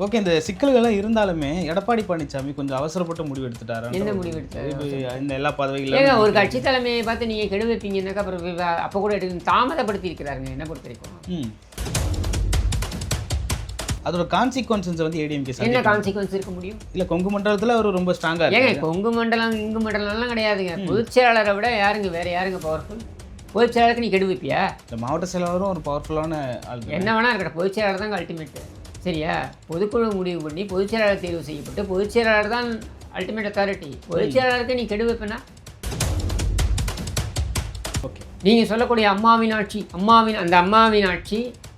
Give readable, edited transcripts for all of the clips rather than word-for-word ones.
Okay, இந்த சிக்கல்கள்லாம் இருந்தாலுமே எடப்பாடி பழனிசாமி கொஞ்சம் அவசரப்பட்டு முடிவு எடுத்துட்டாரு. என்ன முடிவு எடுத்தாரு? இந்த எல்லா ஏங்க பதவிகளும் ஒரு கட்சி தலைமையை பார்த்து நீங்கள் கெடு வைப்பீங்கன்னாக்கா அப்புறம் அப்போ கூட எடுத்து தாமதப்படுத்தி இருக்கிறாருங்க என்ன பொறுத்த வரைக்கும். அதோட கான்சிக்வன்சஸ் வந்து ஏடிஎம்கே என்ன கான்சிக்வன்ஸ் இருக்க முடியும்? இல்லை, கொங்கு மண்டலத்தில் அவர் ரொம்ப ஸ்ட்ராங்காக ஏங்க இருக்கு. கொங்கு மண்டலம் இங்கு மண்டலம்லாம் கிடையாதுங்க. பொதுச் செயலாளரை விட யாருங்க வேற யாருங்க பவர்ஃபுல்? பொதுச் செயலாளருக்கு நீ கெடு வைப்பியா? இந்த மாவட்ட செயலாளரும் ஒரு பவர்ஃபுல்லான ஆள். என்ன வேணா இருக்கட்டும், பொதுச் செயலாளர் தான் அல்டிமேட்டு. சரியா? பொதுக்குழு முடிவு பண்ணி பொதுச் செயலாளர் தேர்வு செய்யப்பட்டு பொதுச் செயலாளர் தான் அல்டிமேட் அத்தாரிட்டி. பொதுச் செயலாளருக்கு நீ கெடு வைப்பனா? ஓகே, நீங்கள் சொல்லக்கூடிய அம்மாவின் ஆட்சி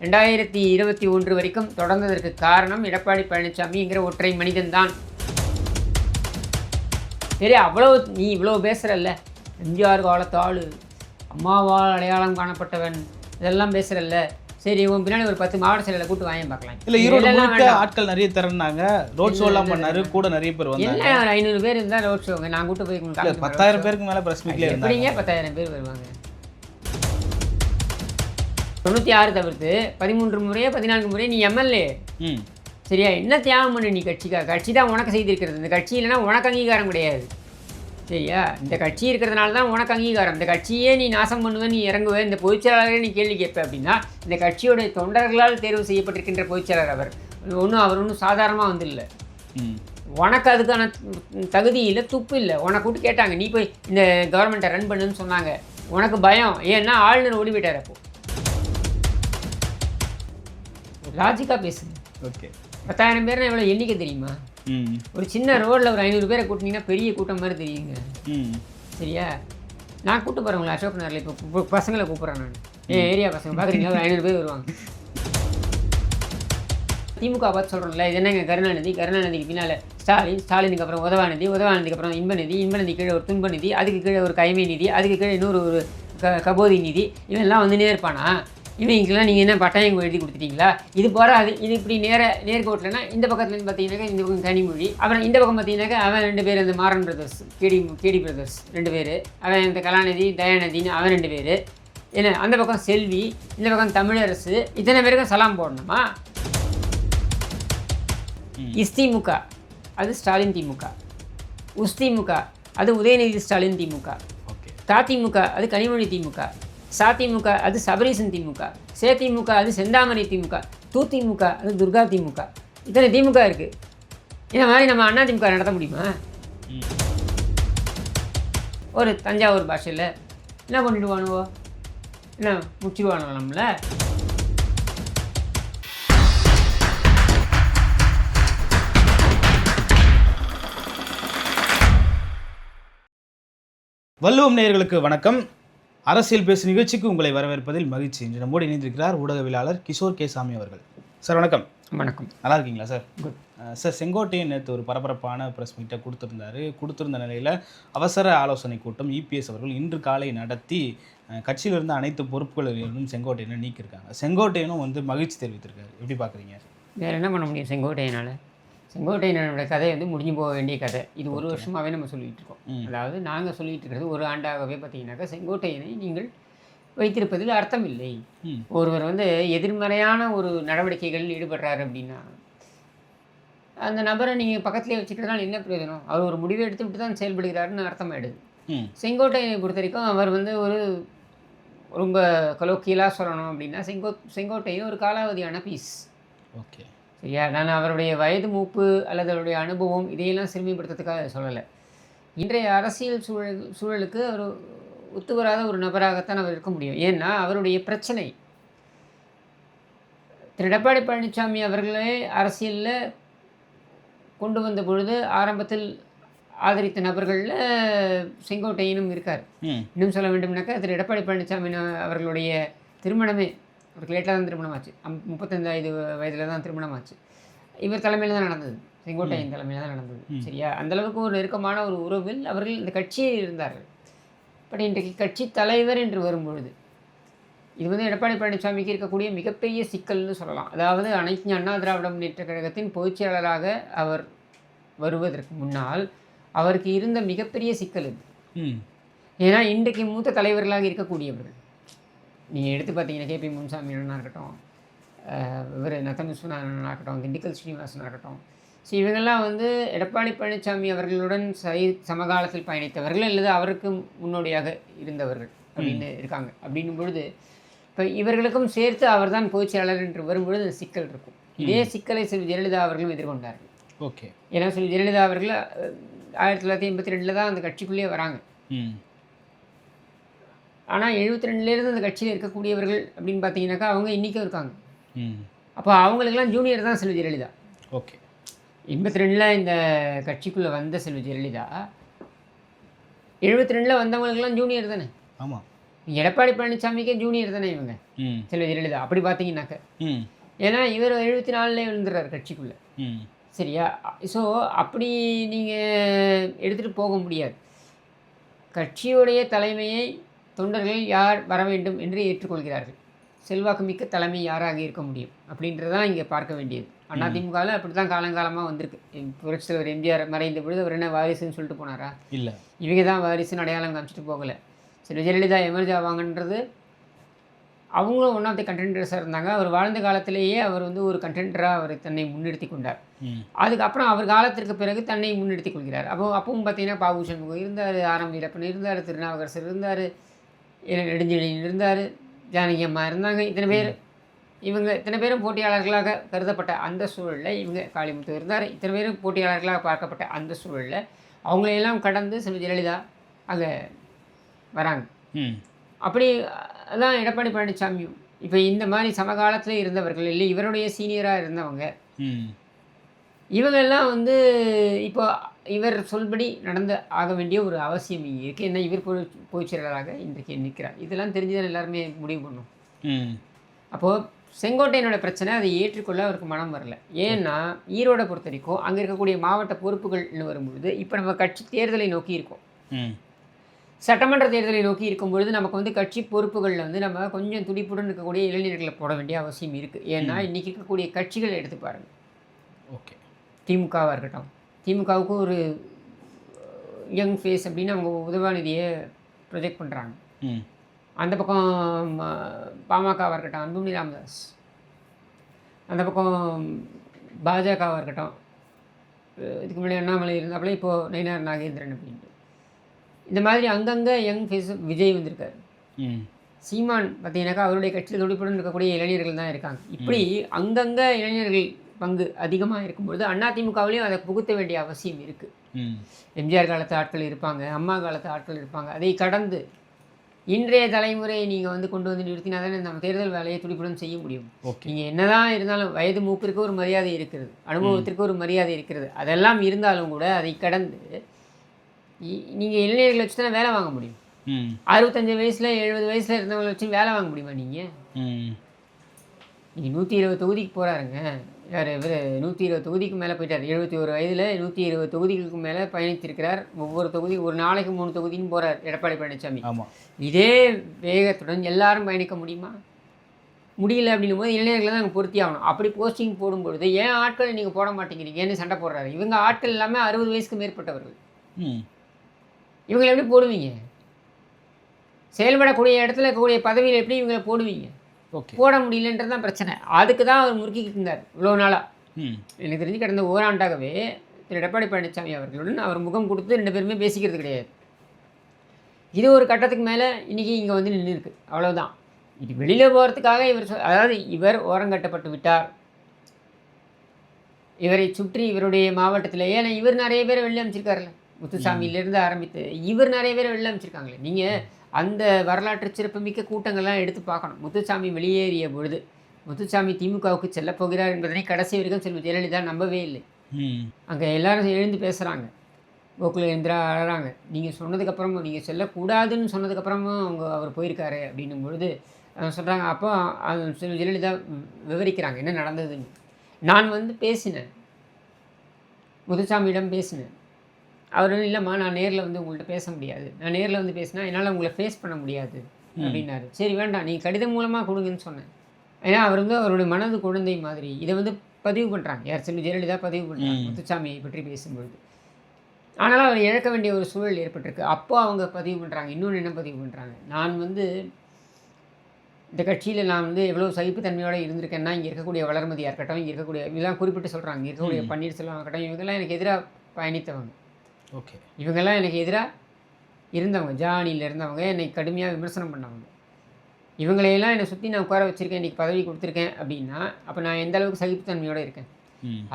2021 வரைக்கும் தொடர்ந்ததற்கு காரணம் எடப்பாடி பழனிசாமிங்கிற ஒற்றை மனிதன் தான். சரி, நீ இவ்வளோ பேசுகிறல்ல, எம்ஜிஆர் காலத்து ஆளு, அம்மாவால் அடையாளம் காணப்பட்டவன், இதெல்லாம் பேசுகிறல்ல. சரி, உன் பின்னாடி ஒரு 10 மாவட்ட செயலரை கூட்டு வாங்கி பார்க்கலாம். இல்லை, ஈரோடு ஆட்கள் நிறைய திறனாங்க, ரோட் ஷோலாம் பண்ணாரு, கூட நிறைய பேர் வந்தாங்க. என்ன ஒரு 500 பேர் இருந்தால் ரோட் ஷோங்க, நான் கூட்டு போய் 10,000 பேருக்கு மேலே பிரஸ் மீட்ல இருந்தாங்க. எப்படிங்க 10,000 பேர் வருவாங்க? 96 தவிர்த்து 13 முறையோ 14 முறையோ நீ எம்எல்ஏ. சரியா? என்ன தியாகம் பண்ணு நீ கட்சிக்காக? கட்சி தான் உனக்கு செய்திருக்கிறது. இந்த கட்சி இல்லைன்னா உனக்கு அங்கீகாரம் கிடையாது. சரியா? இந்த கட்சி இருக்கிறதுனால தான் உனக்கு அங்கீகாரம். இந்த கட்சியே நீ நாசம் பண்ணுவேன், நீ இறங்குவேன், இந்த பொதுச்செயலாளரே நீ கேள்வி கேட்ப அப்படின்னா இந்த கட்சியோடைய தொண்டர்களால் தேர்வு செய்யப்பட்டிருக்கின்ற பொதுச்செயலாளர் அவர் ஒன்றும் சாதாரணமாக வந்து இல்லை. உனக்கு அதுக்கான தகுதி இல்லை, துப்பு இல்லை. உனக்கு கூட்டு கேட்டாங்க, நீ போய் இந்த கவர்மெண்ட்டை ரன் பண்ணுன்னு சொன்னாங்க. உனக்கு பயம், ஏன்னா ஆளுநர் ஓடி போயிட்டார். அப்போ லாஜிக்காக பேசுங்க. ஓகே, 10,000 பேர்னா எவ்வளோ எண்ணிக்கை தெரியுமா? ஒரு சின்ன ரோடில் ஒரு 500 பேரை கூட்டினீங்கன்னா பெரிய கூட்டம் மாதிரி தெரியுங்க. சரியா? நான் கூப்பிட்டு போகிறேங்களா அசோக் நகரில் இப்போ பசங்களை கூப்பிட்றேன் நான். என் ஏரியா பசங்க பார்க்குறீங்களா, ஒரு 500 பேர் வருவாங்க. திமுக பார்த்து சொல்கிறோம்ல, இது என்னங்க கருணாநிதிக்கு பின்னால் ஸ்டாலினுக்கு அப்புறம் உதவாநிதிக்கு அப்புறம் இன்பநிதி கீழே ஒரு துன்ப நிதி, அதுக்கு கீழே ஒரு கைமை நிதி, அதுக்கு கீழே இன்னொரு ஒரு கபோதி நிதி, இவெல்லாம் வந்துனே இருப்பானா? இவங்களுக்கெல்லாம் நீங்கள் என்ன பட்டாயம் எழுதி கொடுத்துட்டீங்களா? இது போகாது. இது இப்படி நேர்கோட்டில்னா இந்த பக்கத்துலேருந்து பார்த்தீங்கன்னாக்கா இந்த பக்கம் கனிமொழி, அப்புறம் இந்த பக்கம் பார்த்தீங்கன்னாக்கா அவன் 2 பேர், இந்த மாறன் பிரதர்ஸ், கேடி பிரதர்ஸ் 2 பேர், அவன் இந்த கலாநிதி தயாநிதினு அவன் 2 பேர், என்ன அந்த பக்கம் செல்வி, இந்த பக்கம் தமிழரசு, இத்தனை பேருக்கும் சலாம் போடணுமா? இஸ்திமுக அது ஸ்டாலின் திமுக, உஸ்திமுக அது உதயநிதி ஸ்டாலின் திமுக, கதிமுக அது கனிமொழி திமுக, சதிமுக அது சபரீசன் திமுக, சேதிமுக அது செந்தாமரை திமுக, தூதிமுக அது துர்கா திமுக. இத்தனை திமுக இருக்குது. இந்த மாதிரி நம்ம அண்ணா திமுக நடத்த முடியுமா? ஒரு தஞ்சாவூர் பாஷையில் என்ன பண்ணிடுவானுவோ, என்ன முடிச்சிடுவானோ நம்மள? வள்ளுவம் நேயர்களுக்கு வணக்கம். அரசியல் பேசு நிகழ்ச்சிக்கு உங்களை வரவேற்பதில் மகிழ்ச்சி. இன்று நம்மோடு இணைந்திருக்கிறார் ஊடகவியலாளர் கிஷோர் கே சாமி அவர்கள். சார் வணக்கம். வணக்கம். நல்லா இருக்கீங்களா சார்? குட் சார், செங்கோட்டையன் நேற்று ஒரு பரபரப்பான ப்ரெஸ் மீட்டை கொடுத்திருந்த நிலையில் அவசர ஆலோசனை கூட்டம் இபிஎஸ் அவர்கள் இன்று காலை நடத்தி கட்சியிலிருந்து அனைத்து பொறுப்புகளிலிருந்தும் செங்கோட்டையனை நீக்கியிருக்காங்க. செங்கோட்டையனும் வந்து மகிழ்ச்சி தெரிவித்திருக்காரு. எப்படி பார்க்குறீங்க? வேறு என்ன பண்ண முடியும்? செங்கோட்டையனோட கதை வந்து முடிஞ்சு போக வேண்டிய கதை. இது ஒரு வருஷமாகவே நம்ம சொல்லிகிட்டு இருக்கோம். அதாவது நாங்கள் சொல்லிகிட்டு இருக்கிறது ஒரு ஆண்டாகவே பார்த்தீங்கன்னாக்கா செங்கோட்டையனை நீங்கள் வைத்திருப்பதில் அர்த்தம் இல்லை. ஒருவர் வந்து எதிர்மறையான ஒரு நடவடிக்கைகளில் ஈடுபடுறாரு அப்படின்னா அந்த நபரை நீங்கள் பக்கத்துலேயே வச்சுக்கிறதுனால என்ன பிரயோஜனம்? அவர் ஒரு முடிவை எடுத்து விட்டு தான் செயல்படுகிறாருன்னு அர்த்தமாயிடுது. செங்கோட்டையனை பொறுத்த வரைக்கும் அவர் வந்து ஒரு ரொம்ப கொலோக்கியலாக சொல்லணும் அப்படின்னா செங்கோட்டையன் ஒரு காலாவதியான பீஸ். ஓகே, சரியா? நான் அவருடைய வயது மூப்பு அல்லது அவருடைய அனுபவம் இதையெல்லாம் சிறுமைப்படுத்துறதுக்காக சொல்லலை. இன்றைய அரசியல் சூழலுக்கு அவர் ஒத்து வராத ஒரு நபராகத்தான் அவர் இருக்க முடியும். ஏன்னா அவருடைய பிரச்சனை திரு எடப்பாடி பழனிசாமி அவர்களே அரசியலில் கொண்டு வந்த பொழுது ஆரம்பத்தில் ஆதரித்த நபர்களில் செங்கோட்டையனும் இருக்கார். இன்னும் சொல்ல வேண்டும்னாக்கா திரு எடப்பாடி பழனிசாமி அவர்களுடைய திருமணமே அவருக்கு லேட்டாக தான் திருமணமாச்சு. 35 வயதில் தான் திருமணமாச்சு. இவர் தலைமையில் தான் நடந்தது, செங்கோட்டையன் தலைமையில் தான் நடந்தது. சரியா? அந்தளவுக்கு ஒரு நெருக்கமான ஒரு உறவில் அவர்கள் இந்த கட்சியில் இருந்தார்கள். பட் இன்றைக்கு கட்சி தலைவர் என்று வரும்பொழுது இது வந்து எடப்பாடி பழனிசாமிக்கு இருக்கக்கூடிய மிகப்பெரிய சிக்கல்னு சொல்லலாம். அதாவது அனைத்து அண்ணா திராவிட முன்னேற்ற கழகத்தின் பொதுச்செயலாளராக அவர் வருவதற்கு முன்னால் அவருக்கு இருந்த மிகப்பெரிய சிக்கல் இது. ஏன்னா இன்றைக்கு மூத்த தலைவர்களாக இருக்கக்கூடியவர்கள் நீங்கள் எடுத்து பார்த்தீங்கன்னா கேபி முனுசாமி அண்ணா இருக்கட்டும், இவர் நத்தம் விஸ்வநாதன் ஆகட்டும், திண்டுக்கல் ஸ்ரீனிவாசன் ஆகட்டும். ஸோ இவங்கெல்லாம் வந்து எடப்பாடி பழனிசாமி அவர்களுடன் சமகாலத்தில் பயணித்தவர்கள் அல்லது அவருக்கு முன்னோடியாக இருந்தவர்கள் அப்படின்னு இருக்காங்க. அப்படின்னும் பொழுது இப்போ இவர்களுக்கும் சேர்த்து அவர் தான் பொதுச் செயலாளர் என்று வரும்பொழுது அந்த சிக்கல் இருக்கும். இதே சிக்கலை செல்வி ஜெயலலிதா அவர்களும் எதிர்கொண்டார்கள். ஓகே. ஏன்னா செல்வி ஜெயலலிதா அவர்கள் 1982 தான் அந்த கட்சிக்குள்ளேயே வராங்க. ஆனால் 72லேருந்து அந்த கட்சியில் இருக்கக்கூடியவர்கள் அப்படின்னு பார்த்தீங்கன்னாக்கா அவங்க இன்றைக்கும் இருக்காங்க. அப்போ அவங்களுக்கெல்லாம் ஜூனியர் தான் செல்வி ஜெயலலிதா. ஓகே. 82ல் இந்த கட்சிக்குள்ளே வந்த செல்வி ஜெயலலிதா 72ல் வந்தவங்களுக்கெல்லாம் ஜூனியர் தானே. ஆமாம். எடப்பாடி பழனிசாமிக்கே ஜூனியர் தானே இவங்க செல்வி ஜெயலலிதா அப்படி பார்த்தீங்கன்னாக்க. ஏன்னா இவர் 74லே விழுந்துடுறாரு கட்சிக்குள்ளே. சரியா? ஸோ அப்படி நீங்கள் எடுத்துகிட்டு போக முடியாது. கட்சியுடைய தலைமையை தொண்டர்கள் யார் வர வேண்டும் என்று ஏற்றுக்கொள்கிறார்கள். செல்வாக்கு மிக்க தலைமை யாராக இருக்க முடியும் அப்படின்றதான் இங்கே பார்க்க வேண்டியது. அதிமுகவில் அப்படி தான் காலங்காலமாக வந்திருக்கு. புரட்சித் தலைவர் எம்ஜிஆர் மறைந்த பொழுது அவர் என்ன வாரிசுன்னு சொல்லிட்டு போனாரா? இல்லை. இவங்க தான் வாரிசுன்னு அடையாளம் காமிச்சிட்டு போகலை. சரி, ஜெயலலிதா எமர்ஜ் ஆவாங்கன்றது அவங்களும் ஒன் ஆஃப் தி கண்டெண்டர்ஸாக இருந்தாங்க. அவர் வாழ்ந்த காலத்திலேயே அவர் வந்து ஒரு கண்டெண்டராக அவர் தன்னை முன்னிறுத்தி கொண்டார். அதுக்கப்புறம் அவர் காலத்திற்கு பிறகு தன்னை முன்னிறுத்தி கொள்கிறார். அப்பவும் பார்த்தீங்கன்னா பாபு சண்முகம் இருந்தார், ஆர்.எம். வீரப்பன் இருந்தார், திருநாவுக்கரசர் இருந்தார், நெடுஞ்செழியன் இருந்தார், ஜானகி அம்மா இருந்தாங்க. இத்தனை பேரும் போட்டியாளர்களாக கருதப்பட்ட அந்த சூழலில் இவங்க காளிமுத்து இருந்தார். இத்தனை பேரும் போட்டியாளர்களாக பார்க்கப்பட்ட அந்த சூழலில் அவங்களையெல்லாம் கடந்து செல்வி ஜெயலலிதா அங்கே வராங்க. அப்படி அதான் எடப்பாடி பழனிசாமியும் இப்போ இந்த மாதிரி சமகாலத்தில் இருந்தவர்கள் இல்லை, இவருடைய சீனியராக இருந்தவங்க இவங்கெல்லாம் வந்து இப்போ இவர் சொல்படி நடந்து ஆக வேண்டிய ஒரு அவசியம் இங்கே இருக்குது. என்ன இவர் பொதுச் செயலாளராக இன்றைக்கு நிற்கிறார். இதெல்லாம் தெரிஞ்சுதான் எல்லாருமே முடிவு பண்ணும். அப்போது செங்கோட்டையனோட பிரச்சனை அதை ஏற்றுக்கொள்ள அவருக்கு மனம் வரல. ஏன்னா ஈரோடை பொறுத்த வரைக்கும் அங்கே இருக்கக்கூடிய மாவட்ட பொறுப்புகள்னு வரும்பொழுது இப்போ நம்ம கட்சி தேர்தலை நோக்கி இருக்கோம். சட்டமன்ற தேர்தலை நோக்கி இருக்கும்பொழுது நமக்கு வந்து கட்சி பொறுப்புகளில் வந்து நம்ம கொஞ்சம் துடிப்புடன் இருக்கக்கூடிய இளைஞர்களை போட வேண்டிய அவசியம் இருக்குது. ஏன்னா இன்றைக்கி இருக்கக்கூடிய கட்சிகளை எடுத்து பாருங்கள். ஓகே. திமுகவாக இருக்கட்டும், திமுகவுக்கு ஒரு யங் ஃபேஸ் அப்படின்னு அவங்க உதவாநிதியை ப்ரொஜெக்ட் பண்ணுறாங்க. அந்த பக்கம் பாமகவாக இருக்கட்டும் அன்புமணி ராமதாஸ், அந்த பக்கம் பாஜகவாக இருக்கட்டும் இதுக்கு முன்னாடி அண்ணாமலை இருந்தாப்புல இப்போது நயினார் நாகேந்திரன் அப்படின்ட்டு இந்த மாதிரி அங்கங்கே யங் ஃபேஸ் விஜய் வந்திருக்காரு. சீமான் பார்த்தீங்கன்னாக்கா அவருடைய கட்சியில் துடிப்புடன் இருக்கக்கூடிய இளைஞர்கள் தான் இருக்காங்க. இப்படி அங்கங்கே இளைஞர்கள் பங்கு அதிகமாக இருக்கும்பொழுது அதிமுகவிலையும் அதை புகுத்த வேண்டிய அவசியம் இருக்குது. எம்ஜிஆர் காலத்து ஆட்கள் இருப்பாங்க, அம்மா காலத்து ஆட்கள் இருப்பாங்க. அதை கடந்து இன்றைய தலைமுறையை நீங்கள் வந்து கொண்டு வந்து நிறுத்தினா தானே நம்ம தேர்தல் வேலையை துடிப்புடன் செய்ய முடியும். நீங்கள் என்ன தான் இருந்தாலும் வயது மூப்பிற்கு ஒரு மரியாதை இருக்கிறது, அனுபவத்திற்கு ஒரு மரியாதை இருக்கிறது. அதெல்லாம் இருந்தாலும் கூட அதை கடந்து நீங்கள் இளைஞர்களை வச்சு தானே வேலை வாங்க முடியும். 65 வயசில் 70 வயசில் இருந்தவங்களை வச்சு வேலை வாங்க முடியுமா? நீங்கள் 120 தொகுதிக்கு போகிறாருங்க. யார் இவர்? 120 தொகுதிக்கு மேலே போயிட்டார். 71 வயதில் 120 தொகுதிகளுக்கு மேலே பயணித்திருக்கிறார். ஒவ்வொரு தொகுதி ஒரு நாளைக்கு 3 தொகுதின்னு போகிறார் எடப்பாடி பழனிசாமி. ஆமாம். இதே வேகத்துடன் எல்லாரும் பயணிக்க முடியுமா? முடியல அப்படின்னும் போது இளைஞர்களை தான் நாங்கள் பொருத்தி ஆகணும். அப்படி போஸ்டிங் போடும்பொழுது ஏன் ஆட்களை நீங்கள் போட மாட்டேங்கிறீங்கன்னு சண்டை போடுறாரு. இவங்க ஆட்கள் எல்லாமே 60 வயசுக்கு மேற்பட்டவர்கள். இவங்களை எப்படி போடுவீங்க? செயல்படக்கூடிய இடத்துல இருக்கக்கூடிய பதவியில் எப்படி இவங்களை போடுவீங்க? போட முடியலன்றது தான் பிரச்சனை. அதுக்கு தான் அவர் முறுக்கிக்கிட்டு இருந்தார் இவ்வளோ நாளாக. எனக்கு தெரிஞ்சு கடந்த ஓராண்டாகவே திரு எடப்பாடி பழனிசாமி அவர்களுடன் அவர் முகம் கொடுத்து 2 பேருமே பேசிக்கிறது கிடையாது. இது ஒரு கட்டத்துக்கு மேலே இன்றைக்கி இங்கே வந்து நின்று இருக்குது. அவ்வளோதான். இது வெளியில் போகிறதுக்காக அதாவது இவர் ஓரங்கட்டப்பட்டு விட்டார். இவரை சுற்றி இவருடைய மாவட்டத்தில் ஏன்னா இவர் நிறைய பேரை வெளில அமைச்சிருக்காருல்ல, முத்துசாமியிலேருந்து ஆரம்பித்து இவர் நிறைய பேரை வெளில அமைச்சிருக்காங்களே. நீங்கள் அந்த வரலாற்று சிறப்புமிக்க கூட்டங்கள்லாம் எடுத்து பார்க்கணும். முத்துசாமி வெளியேறிய பொழுது முத்துசாமி திமுகவுக்கு செல்லப் போகிறார் என்பதனை கடைசி வரைக்கும் செல்வி ஜெயலலிதா நம்பவே இல்லை. அங்கே எல்லாரும் எழுந்து பேசுகிறாங்க, கோகுலேந்திரா அழறாங்க. நீங்கள் சொன்னதுக்கப்புறமும் நீங்கள் செல்லக்கூடாதுன்னு சொன்னதுக்கப்புறமும் அவர் போயிருக்காரு அப்படின்னும் பொழுது சொல்கிறாங்க. அப்போ செல்வி ஜெயலலிதா விவரிக்கிறாங்க என்ன நடந்ததுன்னு. நான் வந்து பேசினேன், முத்துசாமியிடம் பேசினேன். அவர் இல்லைம்மா நான் நேரில் வந்து உங்கள்கிட்ட பேச முடியாது, நான் நேரில் வந்து பேசினா என்னால் உங்களை ஃபேஸ் பண்ண முடியாது அப்படின்னாரு. சரி வேண்டாம், நீங்கள் கடிதம் மூலமாக கொடுங்கன்னு சொன்னேன். ஏன்னா அவர் வந்து அவருடைய மனது குழந்தை மாதிரி இதை வந்து பதிவு பண்ணுறாங்க. யார்? செல்வி ஜெயலலிதா பதிவு பண்ணுறாங்க முத்துசாமியை பற்றி பேசும்பொழுது. ஆனாலும் அவர் இழக்க வேண்டிய ஒரு சூழல் ஏற்பட்டிருக்கு. அப்போ அவங்க பதிவு பண்ணுறாங்க. இன்னொன்று என்ன பதிவு பண்ணுறாங்க, நான் வந்து இந்த கட்சியில் நான் வந்து எவ்வளோ சகிப்புத்தன்மையோடு இருந்திருக்கேன்னா, இங்கே இருக்கக்கூடிய வளர்மதியாக இருக்கட்டும், இங்கே இருக்கக்கூடிய இதெல்லாம் குறிப்பிட்டு சொல்கிறாங்க, இங்கே இருக்கக்கூடிய பன்னீர்செல்வம் இருக்கட்டும், இவங்கெல்லாம் எனக்கு எதிராக பயணித்தவங்க. ஓகே. இவங்கெல்லாம் எனக்கு எதிராக இருந்தவங்க, ஜானியில் இருந்தவங்க, என்னை கடுமையாக விமர்சனம் பண்ணவங்க. இவங்களையெல்லாம் என்னை சுற்றி நான் உட்கார வச்சுருக்கேன், இன்றைக்கி பதவி கொடுத்துருக்கேன் அப்படின்னா, அப்போ நான் எந்த அளவுக்கு சகிப்புத்தன்மையோடு இருக்கேன்.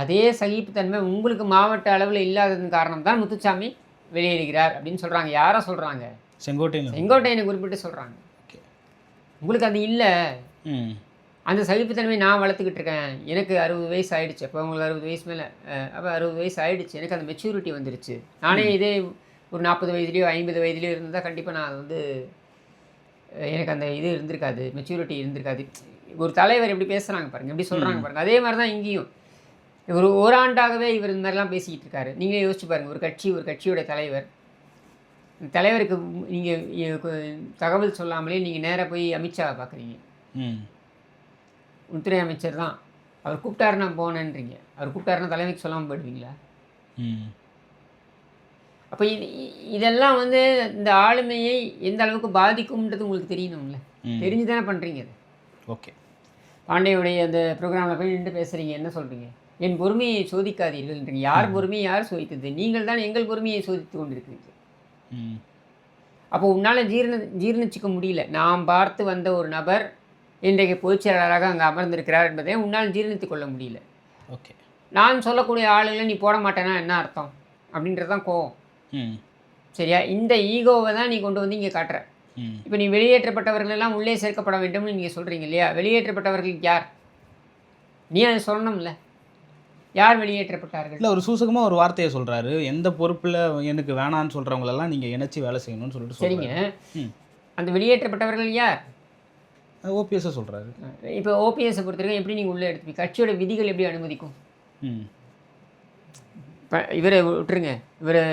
அதே சகிப்புத்தன்மை உங்களுக்கு மாவட்ட அளவில் இல்லாததன் காரணம் தான் முத்துசாமி வெளியேறுகிறார் அப்படின்னு சொல்கிறாங்க. யாரை சொல்கிறாங்க? செங்கோட்டையனை குறிப்பிட்டு சொல்கிறாங்க. உங்களுக்கு அது இல்லை. அந்த சகிப்புத்தன்மை நான் வளர்த்துக்கிட்டு இருக்கேன். எனக்கு 60 வயசு ஆகிடுச்சு. அப்போ உங்களுக்கு 60 வயசு மேலே, அப்போ 60 வயசு ஆகிடுச்சு. எனக்கு அந்த மெச்சூரிட்டி வந்துருச்சு. நானே இதே ஒரு 40 வயதுலேயோ 50 வயதுலேயோ இருந்தால் கண்டிப்பாக நான் அது வந்து எனக்கு அந்த இது இருந்திருக்காது, மெச்சூரிட்டி இருந்திருக்காது. ஒரு தலைவர் எப்படி பேசுகிறாங்க பாருங்கள், எப்படி சொல்கிறாங்க பாருங்கள். அதே மாதிரி தான் இங்கேயும் ஒரு ஓராண்டாகவே இவர் இந்த மாதிரிலாம் பேசிக்கிட்டு இருக்காரு. நீங்களே யோசிச்சு பாருங்கள், ஒரு கட்சியோட தலைவருக்கு நீங்கள் தகவல் சொல்லாமலே நீங்கள் நேராக போய் அமித்ஷாவை பார்க்குறீங்க. உள்துறை அமைச்சர் தான், அவர் கூப்பிட்டாரு நான் போனேன்றீங்க. அவர் கூப்பிட்டாருன்னா தலைமைக்கு சொல்லாமல் போயிடுவீங்களா? அப்போ இதெல்லாம் வந்து இந்த ஆளுமையை எந்த அளவுக்கு பாதிக்கும்ன்றது உங்களுக்கு தெரியணும்ல. தெரிஞ்சு தானே பண்ணுறீங்க அது. ஓகே. பாண்டியுடைய அந்த ப்ரோக்ராமில் போய் நின்று பேசுகிறீங்க, என்ன சொல்கிறீங்க? என் பொறுமையை சோதிக்காதீர்கள்ன்றீங்க. யார் பொறுமையை யார் சோதித்தது? நீங்கள் தான் எங்கள் பொறுமையை சோதித்து கொண்டிருக்கிறீங்க. அப்போ உன்னால் ஜீர்ணிச்சிக்க முடியல. நாம் பார்த்து வந்த ஒரு நபர் இன்றைக்கு பொதுச்செயலாளராக அங்கே அமர்ந்திருக்கிறார் என்பதை உன்னால் ஜீர்ணித்து கொள்ள முடியல. ஓகே. நான் சொல்லக்கூடிய ஆளுகளை நீ போட மாட்டேன்னா என்ன அர்த்தம் அப்படின்றது தான் கோவம். சரியா? இந்த ஈகோவை தான் நீ கொண்டு வந்து இங்கே காட்டுற. இப்போ நீ வெளியேற்றப்பட்டவர்கள் எல்லாம் உள்ளே சேர்க்கப்பட வேண்டும்னு நீங்கள் சொல்கிறீங்க இல்லையா? வெளியேற்றப்பட்டவர்களுக்கு யார்? நீ அதை சொல்லணும்ல. யார் வெளியேற்றப்பட்டார்கள்? இல்லை, ஒரு சூசகமாக ஒரு வார்த்தையை சொல்கிறாரு. எந்த பொறுப்பில் எனக்கு வேணான்னு சொல்கிறவங்களெல்லாம் நீங்கள் இணைச்சி வேலை செய்யணும்னு சொல்லிட்டு. சரிங்க, அந்த வெளியேற்றப்பட்டவர்கள் யார்? ஓபிஎஸ்ஸை சொல்கிறாரு. இப்போ ஓபிஎஸ்ஸை பொறுத்தவரைக்கும் எப்படி நீங்கள் உள்ளே எடுத்துப்பீங்க? கட்சியோட விதிகள் எப்படி அனுமதிக்கும்? இப்போ இவரை விட்டுருங்க, இவர்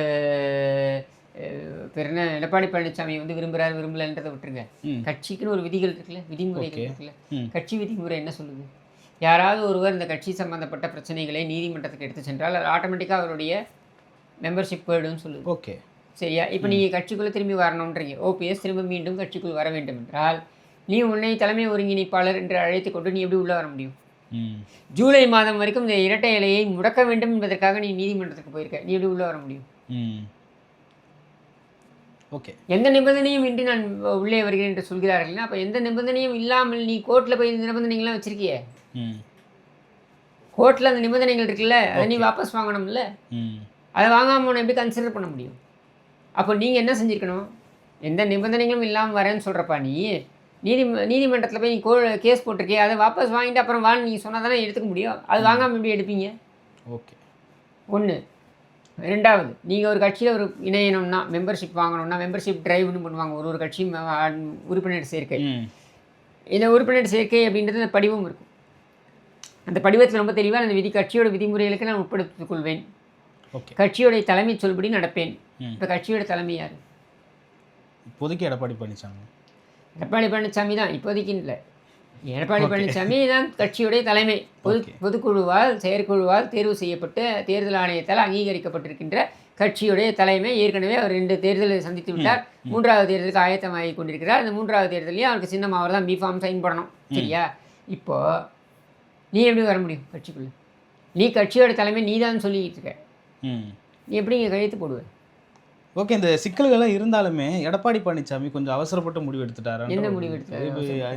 பேர் என்ன, எடப்பாடி பழனிசாமி வந்து விரும்பலைன்றதை விட்டுருங்க. கட்சிக்குன்னு ஒரு விதிகள் இருக்குல்ல, விதிமுறைகள் இருக்குல்ல. கட்சி விதிமுறை என்ன சொல்லுது? யாராவது ஒருவர் இந்த கட்சி சம்பந்தப்பட்ட பிரச்சனைகளை நீதிமன்றத்துக்கு எடுத்து சென்றால் அது ஆட்டோமேட்டிக்காக அவருடைய மெம்பர்ஷிப் போய்டும்னு சொல்லுது. ஓகே. சரியா? இப்போ நீங்கள் கட்சிக்குள்ளே திரும்பி வரணுன்றீங்க. ஓபிஎஸ் திரும்ப மீண்டும் கட்சிக்குள் வர வேண்டும் என்றால் நீ உன்னை தலைமை ஒருங்கிணைப்பாளர் என்று அழைத்து கொண்டு நீ எப்படி உள்ளே வர முடியும்? ஜூலை மாதம் வரைக்கும் இந்த இரட்டை இலையை முடக்க வேண்டும் என்பதற்காக நீ நீதிமன்றத்துக்கு போயிருக்க. நீ எப்படி உள்ளே வர முடியும்? ஓகே. எந்த நிபந்தனையும் இன்றி நான் உள்ளே வருகிறேன் என்று சொல்கிறார்கள்னா, அப்போ எந்த நிபந்தனையும் இல்லாமல் நீ கோர்ட்டில் போய் இந்த நிபந்தனைகள்லாம் வச்சிருக்கியே. கோர்ட்டில் அந்த நிபந்தனைகள் இருக்குல்ல, அதை நீ வாபஸ் வாங்கணும்ல. அதை வாங்காமல் உன்னை எப்படி கன்சிடர் பண்ண முடியும்? அப்போ நீங்கள் என்ன செஞ்சுருக்கணும்? எந்த நிபந்தனைகளும் இல்லாமல் வரேன்னு சொல்கிறப்பா நீ நீதிமன்றத்தில் போய் நீ கேஸ் போட்டிருக்கே, அதை வாபஸ் வாங்கிட்டு அப்புறம் வான்னு நீங்கள் சொன்னால் தானே எடுத்துக்க முடியும். அது வாங்காமல் எப்படி எடுப்பீங்க? ஓகே. ஒன்று. ரெண்டாவது, நீங்கள் ஒரு கட்சியில் ஒரு இணையணும்னா, மெம்பர்ஷிப் வாங்கணும்னா மெம்பர்ஷிப் ட்ரைவ்னு பண்ணுவாங்க. ஒரு கட்சியும் உறுப்பினர் சேர்க்கை. இந்த உறுப்பினர் சேர்க்கை அப்படின்றது அந்த படிவம் இருக்கும். அந்த படிவத்தில் ரொம்ப தெளிவாக அந்த கட்சியோட விதிமுறைகளுக்கு நான் உட்படுத்திக் கொள்வேன். கட்சியோடைய தலைமை சொல்படி நடப்பேன். இப்போ கட்சியோட தலைமை யார்? இப்போதைக்கு எடப்பாடி பழனிசாமி தான். இப்போதைக்கு இல்லை, எடப்பாடி பழனிசாமி தான் கட்சியுடைய தலைமை. பொதுக்குழுவால் செயற்குழுவால் தேர்வு செய்யப்பட்டு தேர்தல் ஆணையத்தால் அங்கீகரிக்கப்பட்டிருக்கின்ற கட்சியுடைய தலைமை. ஏற்கனவே அவர் 2 தேர்தலை சந்தித்து விட்டார். 3வது தேர்தலுக்கு ஆயத்தமாகி கொண்டிருக்கிறார். அந்த 3வது தேர்தலையும் அவருக்கு சின்னம் அவர் தான் பிஃபார்ம் சைன் பண்ணணும். சரியா? இப்போது நீ எப்படி வர முடியும் கட்சிக்குள்ளே? நீ கட்சியோட தலைமை நீ தான் சொல்லிக்கிட்டு இருக்க. நீ எப்படி இங்கே கழித்து போடுவேன்? ஓகே. இந்த சிக்கல்கள்லாம் இருந்தாலுமே எடப்பாடி பழனிசாமி கொஞ்சம் அவசரப்பட்டு முடிவு எடுத்துட்டாரு. என்ன முடிவு எடுத்தாரு?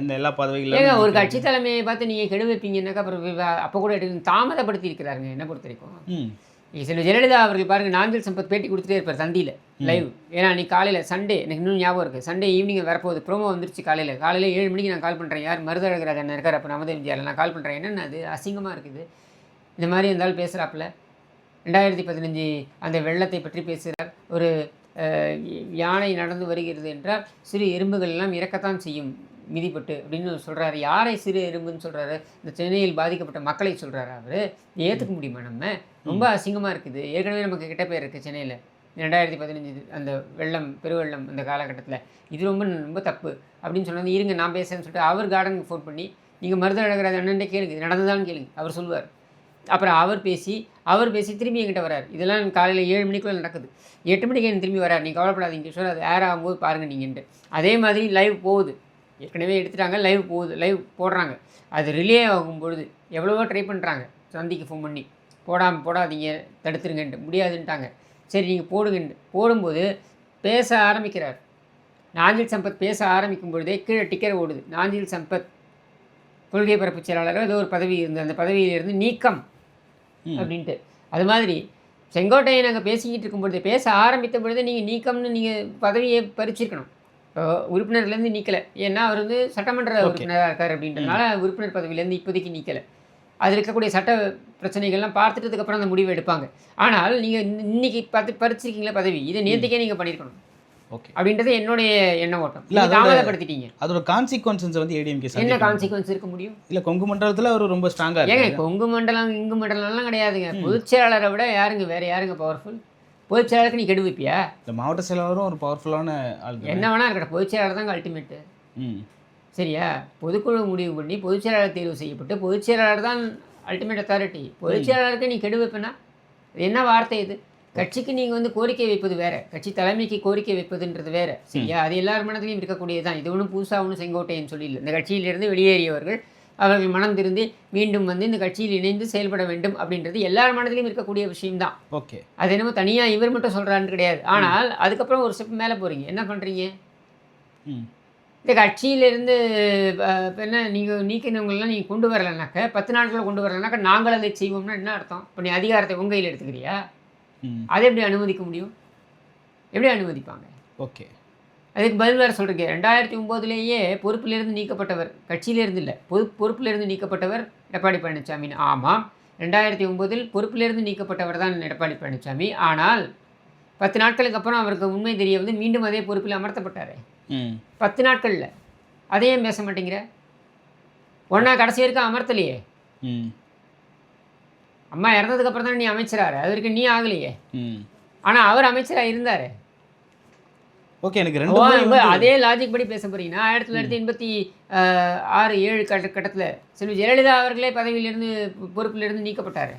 இந்த எல்லா பதவிகளும் ஒரு கட்சி தலைமையை பார்த்து நீங்கள் கெடு வைப்பீங்கன்னாக்கா அப்புறம் அப்போ கூட தாமதப்படுத்தி இருக்கிறாருங்க. என்ன பொறுத்த வரைக்கும் சில ஜெயலலிதா அவர்கள் பாருங்கள், நாஞ்சில் சம்பத் பேட்டி கொடுத்துட்டே இருப்பார் தந்தியில் லைவ். ஏன்னா அன்றைக்கி காலையில் சண்டே, எனக்கு இன்னும் ஞாபகம் இருக்குது, சண்டே ஈவினிங் வரப்போகுது, ப்ரோமோ வந்துருச்சு. காலையில் 7 மணிக்கு நான் கால் பண்ணுறேன். யார் மருதழகராஜ் அண்ணன் இருக்கார், அப்போ நமது எம்ஜிஆர், நான் கால் பண்ணுறேன். என்னென்ன அது அசிங்கமாக இருக்குது, இந்த மாதிரி இருந்தாலும் பேசுகிறாப்புல. 2015 அந்த வெள்ளத்தை பற்றி பேசுகிறார். ஒரு யானை நடந்து வருகிறது என்றால் சிறு எறும்புகள் எல்லாம் இறக்கத்தான் செய்யும் மிதிப்பட்டு அப்படின்னு சொல்கிறாரு. யாரை சிறு எறும்புன்னு சொல்கிறாரு? இந்த சென்னையில் பாதிக்கப்பட்ட மக்களை சொல்கிறாரு. அவர் ஏற்றுக்க முடியுமா? நம்ம ரொம்ப அசிங்கமாக இருக்குது. ஏற்கனவே நமக்கு கிட்ட பேர் இருக்குது சென்னையில் 2015 அந்த பெருவெள்ளம் அந்த காலகட்டத்தில். இது ரொம்ப ரொம்ப தப்பு அப்படின்னு சொன்னது. இருங்க நான் பேசுகிறேன்னு சொல்லிட்டு அவர் கார்டனுக்கு ஃபோன் பண்ணி நீங்கள் மருதழகராஜ் அண்ணன்டே கேளுங்க, இது நடந்ததான்னு கேளுங்க, அவர் சொல்லுவார். அப்புறம் அவர் பேசி திரும்பி என்கிட்ட வரார். இதெல்லாம் காலையில் 7 மணிக்குள்ளே நடக்குது. 8 மணிக்கு எனக்கு திரும்பி வரார். நீங்கள் கவலைப்படாதீங்க சார், அது ஏர் ஆகும்போது பாருங்கள் நீங்கன்ட்டு. அதே மாதிரி லைவ் போகுது. ஏற்கனவே எடுத்துட்டாங்க, லைவ் போகுது, லைவ் போடுறாங்க. அது ரிலே ஆகும் பொழுது எவ்வளவோ ட்ரை பண்ணுறாங்க, சந்திக்கு ஃபோன் பண்ணி போடாதீங்க, தடுத்துருங்கன்ட்டு, முடியாதுன்ட்டாங்க. சரி நீங்கள் போடுங்கன்ட்டு போடும்போது பேச ஆரம்பிக்கிறார். நாஞ்சில் சம்பத் பேச ஆரம்பிக்கும் பொழுதே கீழே டிக்கெட் ஓடுது, நாஞ்சில் சம்பத் கொள்கை பரப்பு செயலாளர் ஏதோ ஒரு பதவி இருந்து அந்த பதவியிலிருந்து நீக்கம் அப்படின்ட்டு. அது மாதிரி செங்கோட்டையன் அங்கே பேசிக்கிட்டு இருக்கும்பொழுது, பேச ஆரம்பித்த பொழுதே நீங்கள் நீக்கம்னு நீங்கள் பதவியை பறிச்சிருக்கணும். உறுப்பினர்லேருந்து நீக்கலை, ஏன்னா அவர் வந்து சட்டமன்ற உறுப்பினராக இருக்கார் அப்படின்றதுனால உறுப்பினர் பதவியிலேருந்து இப்போதைக்கு நீக்கலை. அதில் இருக்கக்கூடிய சட்ட பிரச்சனைகள்லாம் பார்த்துட்டதுக்கப்புறம் அந்த முடிவை எடுப்பாங்க. ஆனால் நீங்கள் இன்னைக்கு பறிச்சிருக்கீங்களா பதவி, இதை நேற்றுக்கே நீங்கள் பண்ணியிருக்கணும். ஓகே, அப்படின்றது என்னுடைய எண்ண ஓட்டம். இல்லை தாமதப்படுத்திட்டீங்க. அதோட கான்சிக்வன்சஸ் வந்து ஏடிஎம்கே என்ன கான்சிக்வன்ஸ் இருக்க முடியும்? இல்லை கொங்கு மண்டலத்தில் அவர் ரொம்ப ஸ்ட்ராங்காக ஏங்க கொங்கு மண்டலம் இங்கு மண்டலம்லாம் கிடையாதுங்க. பொதுச்செயலாளரை விட யாருங்க வேறு யாருங்க பவர்ஃபுல்? பொதுச்செயலாளருக்கு நீ கெடு வைப்பியா? இந்த மாவட்ட செயலாளரும் ஒரு பவர்ஃபுல்லான ஆள். என்ன வேணா இருக்கட்டும், பொதுச்செயலாளர் தாங்க அல்டிமேட்டு. சரியா? பொதுக்குழு முடிவு பண்ணி பொதுச்செயலாளர் தேர்வு செய்யப்பட்டு பொதுச்செயலாளர் தான் அல்டிமேட் அத்தாரிட்டி. பொதுச்செயலாளருக்கு நீ கெடு வைப்பேன்னா என்ன வார்த்தை இது? கட்சிக்கு நீங்கள் வந்து கோரிக்கை வைப்பது வேறு, கட்சி தலைமைக்கு கோரிக்கை வைப்பதுன்றது வேறு. சரியா? அது எல்லார் மனதிலையும் இருக்கக்கூடியது தான். இது ஒன்றும் புதுசாக ஒன்றும் செங்கோட்டையன் சொல்லியில்லை. இந்த கட்சியிலிருந்து வெளியேறியவர்கள் அவர்கள் மனம் திருந்தி மீண்டும் வந்து இந்த கட்சியில் இணைந்து செயல்பட வேண்டும் அப்படின்றது எல்லார் மனதிலையும் இருக்கக்கூடிய விஷயம்தான். ஓகே, அது என்னமோ தனியாக இவர் மட்டும் சொல்கிறான்னு கிடையாது. ஆனால் அதுக்கப்புறம் ஒரு ஸ்டெப் மேலே போகிறீங்க. என்ன பண்ணுறீங்க? இந்த கட்சியிலேருந்து என்ன நீங்கள் நீக்கினவங்களெலாம் நீங்கள் கொண்டு வரலைனாக்க, 10 நாட்களில் கொண்டு வரலைனாக்கா நாங்கள் அதை செய்வோம்னா என்ன அர்த்தம்? இப்போ நீ அதிகாரத்தை உங்கள் கையில் எடுத்துக்கிறியா? அதை எப்படி அனுமதிக்க முடியும்? எப்படி அனுமதிப்பாங்க? ஓகே, அதுக்கு பதில் வேறு சொல்கிறீங்க. 2009 பொறுப்பிலிருந்து நீக்கப்பட்டவர், கட்சியிலேருந்து இல்லை, பொறுப்பிலிருந்து நீக்கப்பட்டவர் எடப்பாடி பழனிசாமி. ஆமாம், 2009 பொறுப்பிலிருந்து நீக்கப்பட்டவர் தான் எடப்பாடி பழனிசாமி. ஆனால் 10 நாட்களுக்கு அப்புறம் அவருக்கு உண்மை தெரிய வந்து மீண்டும் அதே பொறுப்பில் அமர்த்தப்பட்டார். 10 நாட்களில் அதையும் பேச மாட்டேங்கிற. ஒன்றா கடைசி வரைக்கும் அமர்த்தலையே. அம்மா இறந்ததுக்கப்புறம் தானே நீ அமைச்சராரு, அது வரைக்கும் நீ ஆகலையே. ஆனால் அவர் அமைச்சராக இருந்தார். ஓகே, எனக்கு அதே லாஜிக் படி பேச போறீங்கன்னா 1986-87 கட்டத்தில் செல்வி ஜெயலலிதா அவர்களே பதவியிலிருந்து பொறுப்பிலிருந்து நீக்கப்பட்டார்.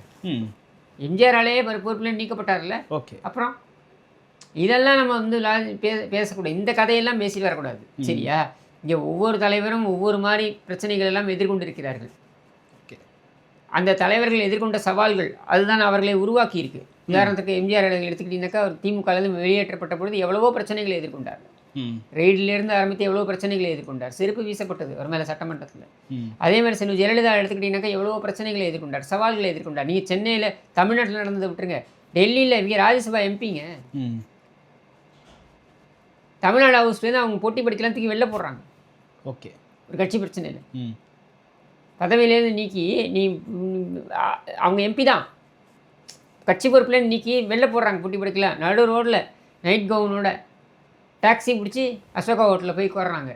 எம்ஜிஆராலே பொறுப்பிலிருந்து நீக்கப்பட்டார்ல. ஓகே, அப்புறம் இதெல்லாம் நம்ம வந்து பேசக்கூடாது, இந்த கதையெல்லாம் பேசி வரக்கூடாது. சரியா? இங்கே ஒவ்வொரு தலைவரும் ஒவ்வொரு மாதிரி பிரச்சனைகள் எல்லாம் எதிர்கொண்டிருக்கிறார்கள். அந்த தலைவர்கள் எதிர்கொண்ட சவால்கள் அதுதான் அவர்களை உருவாக்கி இருக்கு. உதாரணத்துக்கு எம்ஜிஆர் எடுத்துக்கிட்டீங்கன்னாக்கா அவர் திமுகலேருந்து வெளியேற்றப்பட்ட பொழுது எவ்வளவோ பிரச்சனைகளை எதிர்கொண்டார். ரெய்டிலேருந்து ஆரம்பித்து எவ்வளோ பிரச்சனைகளை எதிர்கொண்டார். செருப்பு வீசப்பட்டது அவர் மேலே சட்டமன்றத்தில். அதே மாதிரி செல்வி ஜெயலலிதா எடுத்துக்கிட்டீங்கன்னாக்கா எவ்வளவோ பிரச்சனைகளை எதிர்கொண்டார், சவால்களை எதிர்கொண்டார். நீங்கள் சென்னையில் தமிழ்நாட்டில் நடந்ததை விட்டுருங்க, டெல்லியில் இவங்க ராஜ்யசபா எம்பிங்க தமிழ்நாடு ஹவுஸ்லேருந்து அவங்க போட்டி படிக்கலாம் தூக்கி வெளில போடுறாங்க. ஓகே, ஒரு கட்சி பிரச்சனையில் பதவியிலேருந்து நீக்கி நீ அவங்க எம்பி தான் கட்சி பொறுப்புலேருந்து நீக்கி வெளில போடுறாங்க, போட்டி படிக்கலாம். நடு ரோட்டில் நைட் கவுனோட டாக்ஸி பிடிச்சி அசோகா ஹோட்டலில் போய் உட்கார்றாங்க.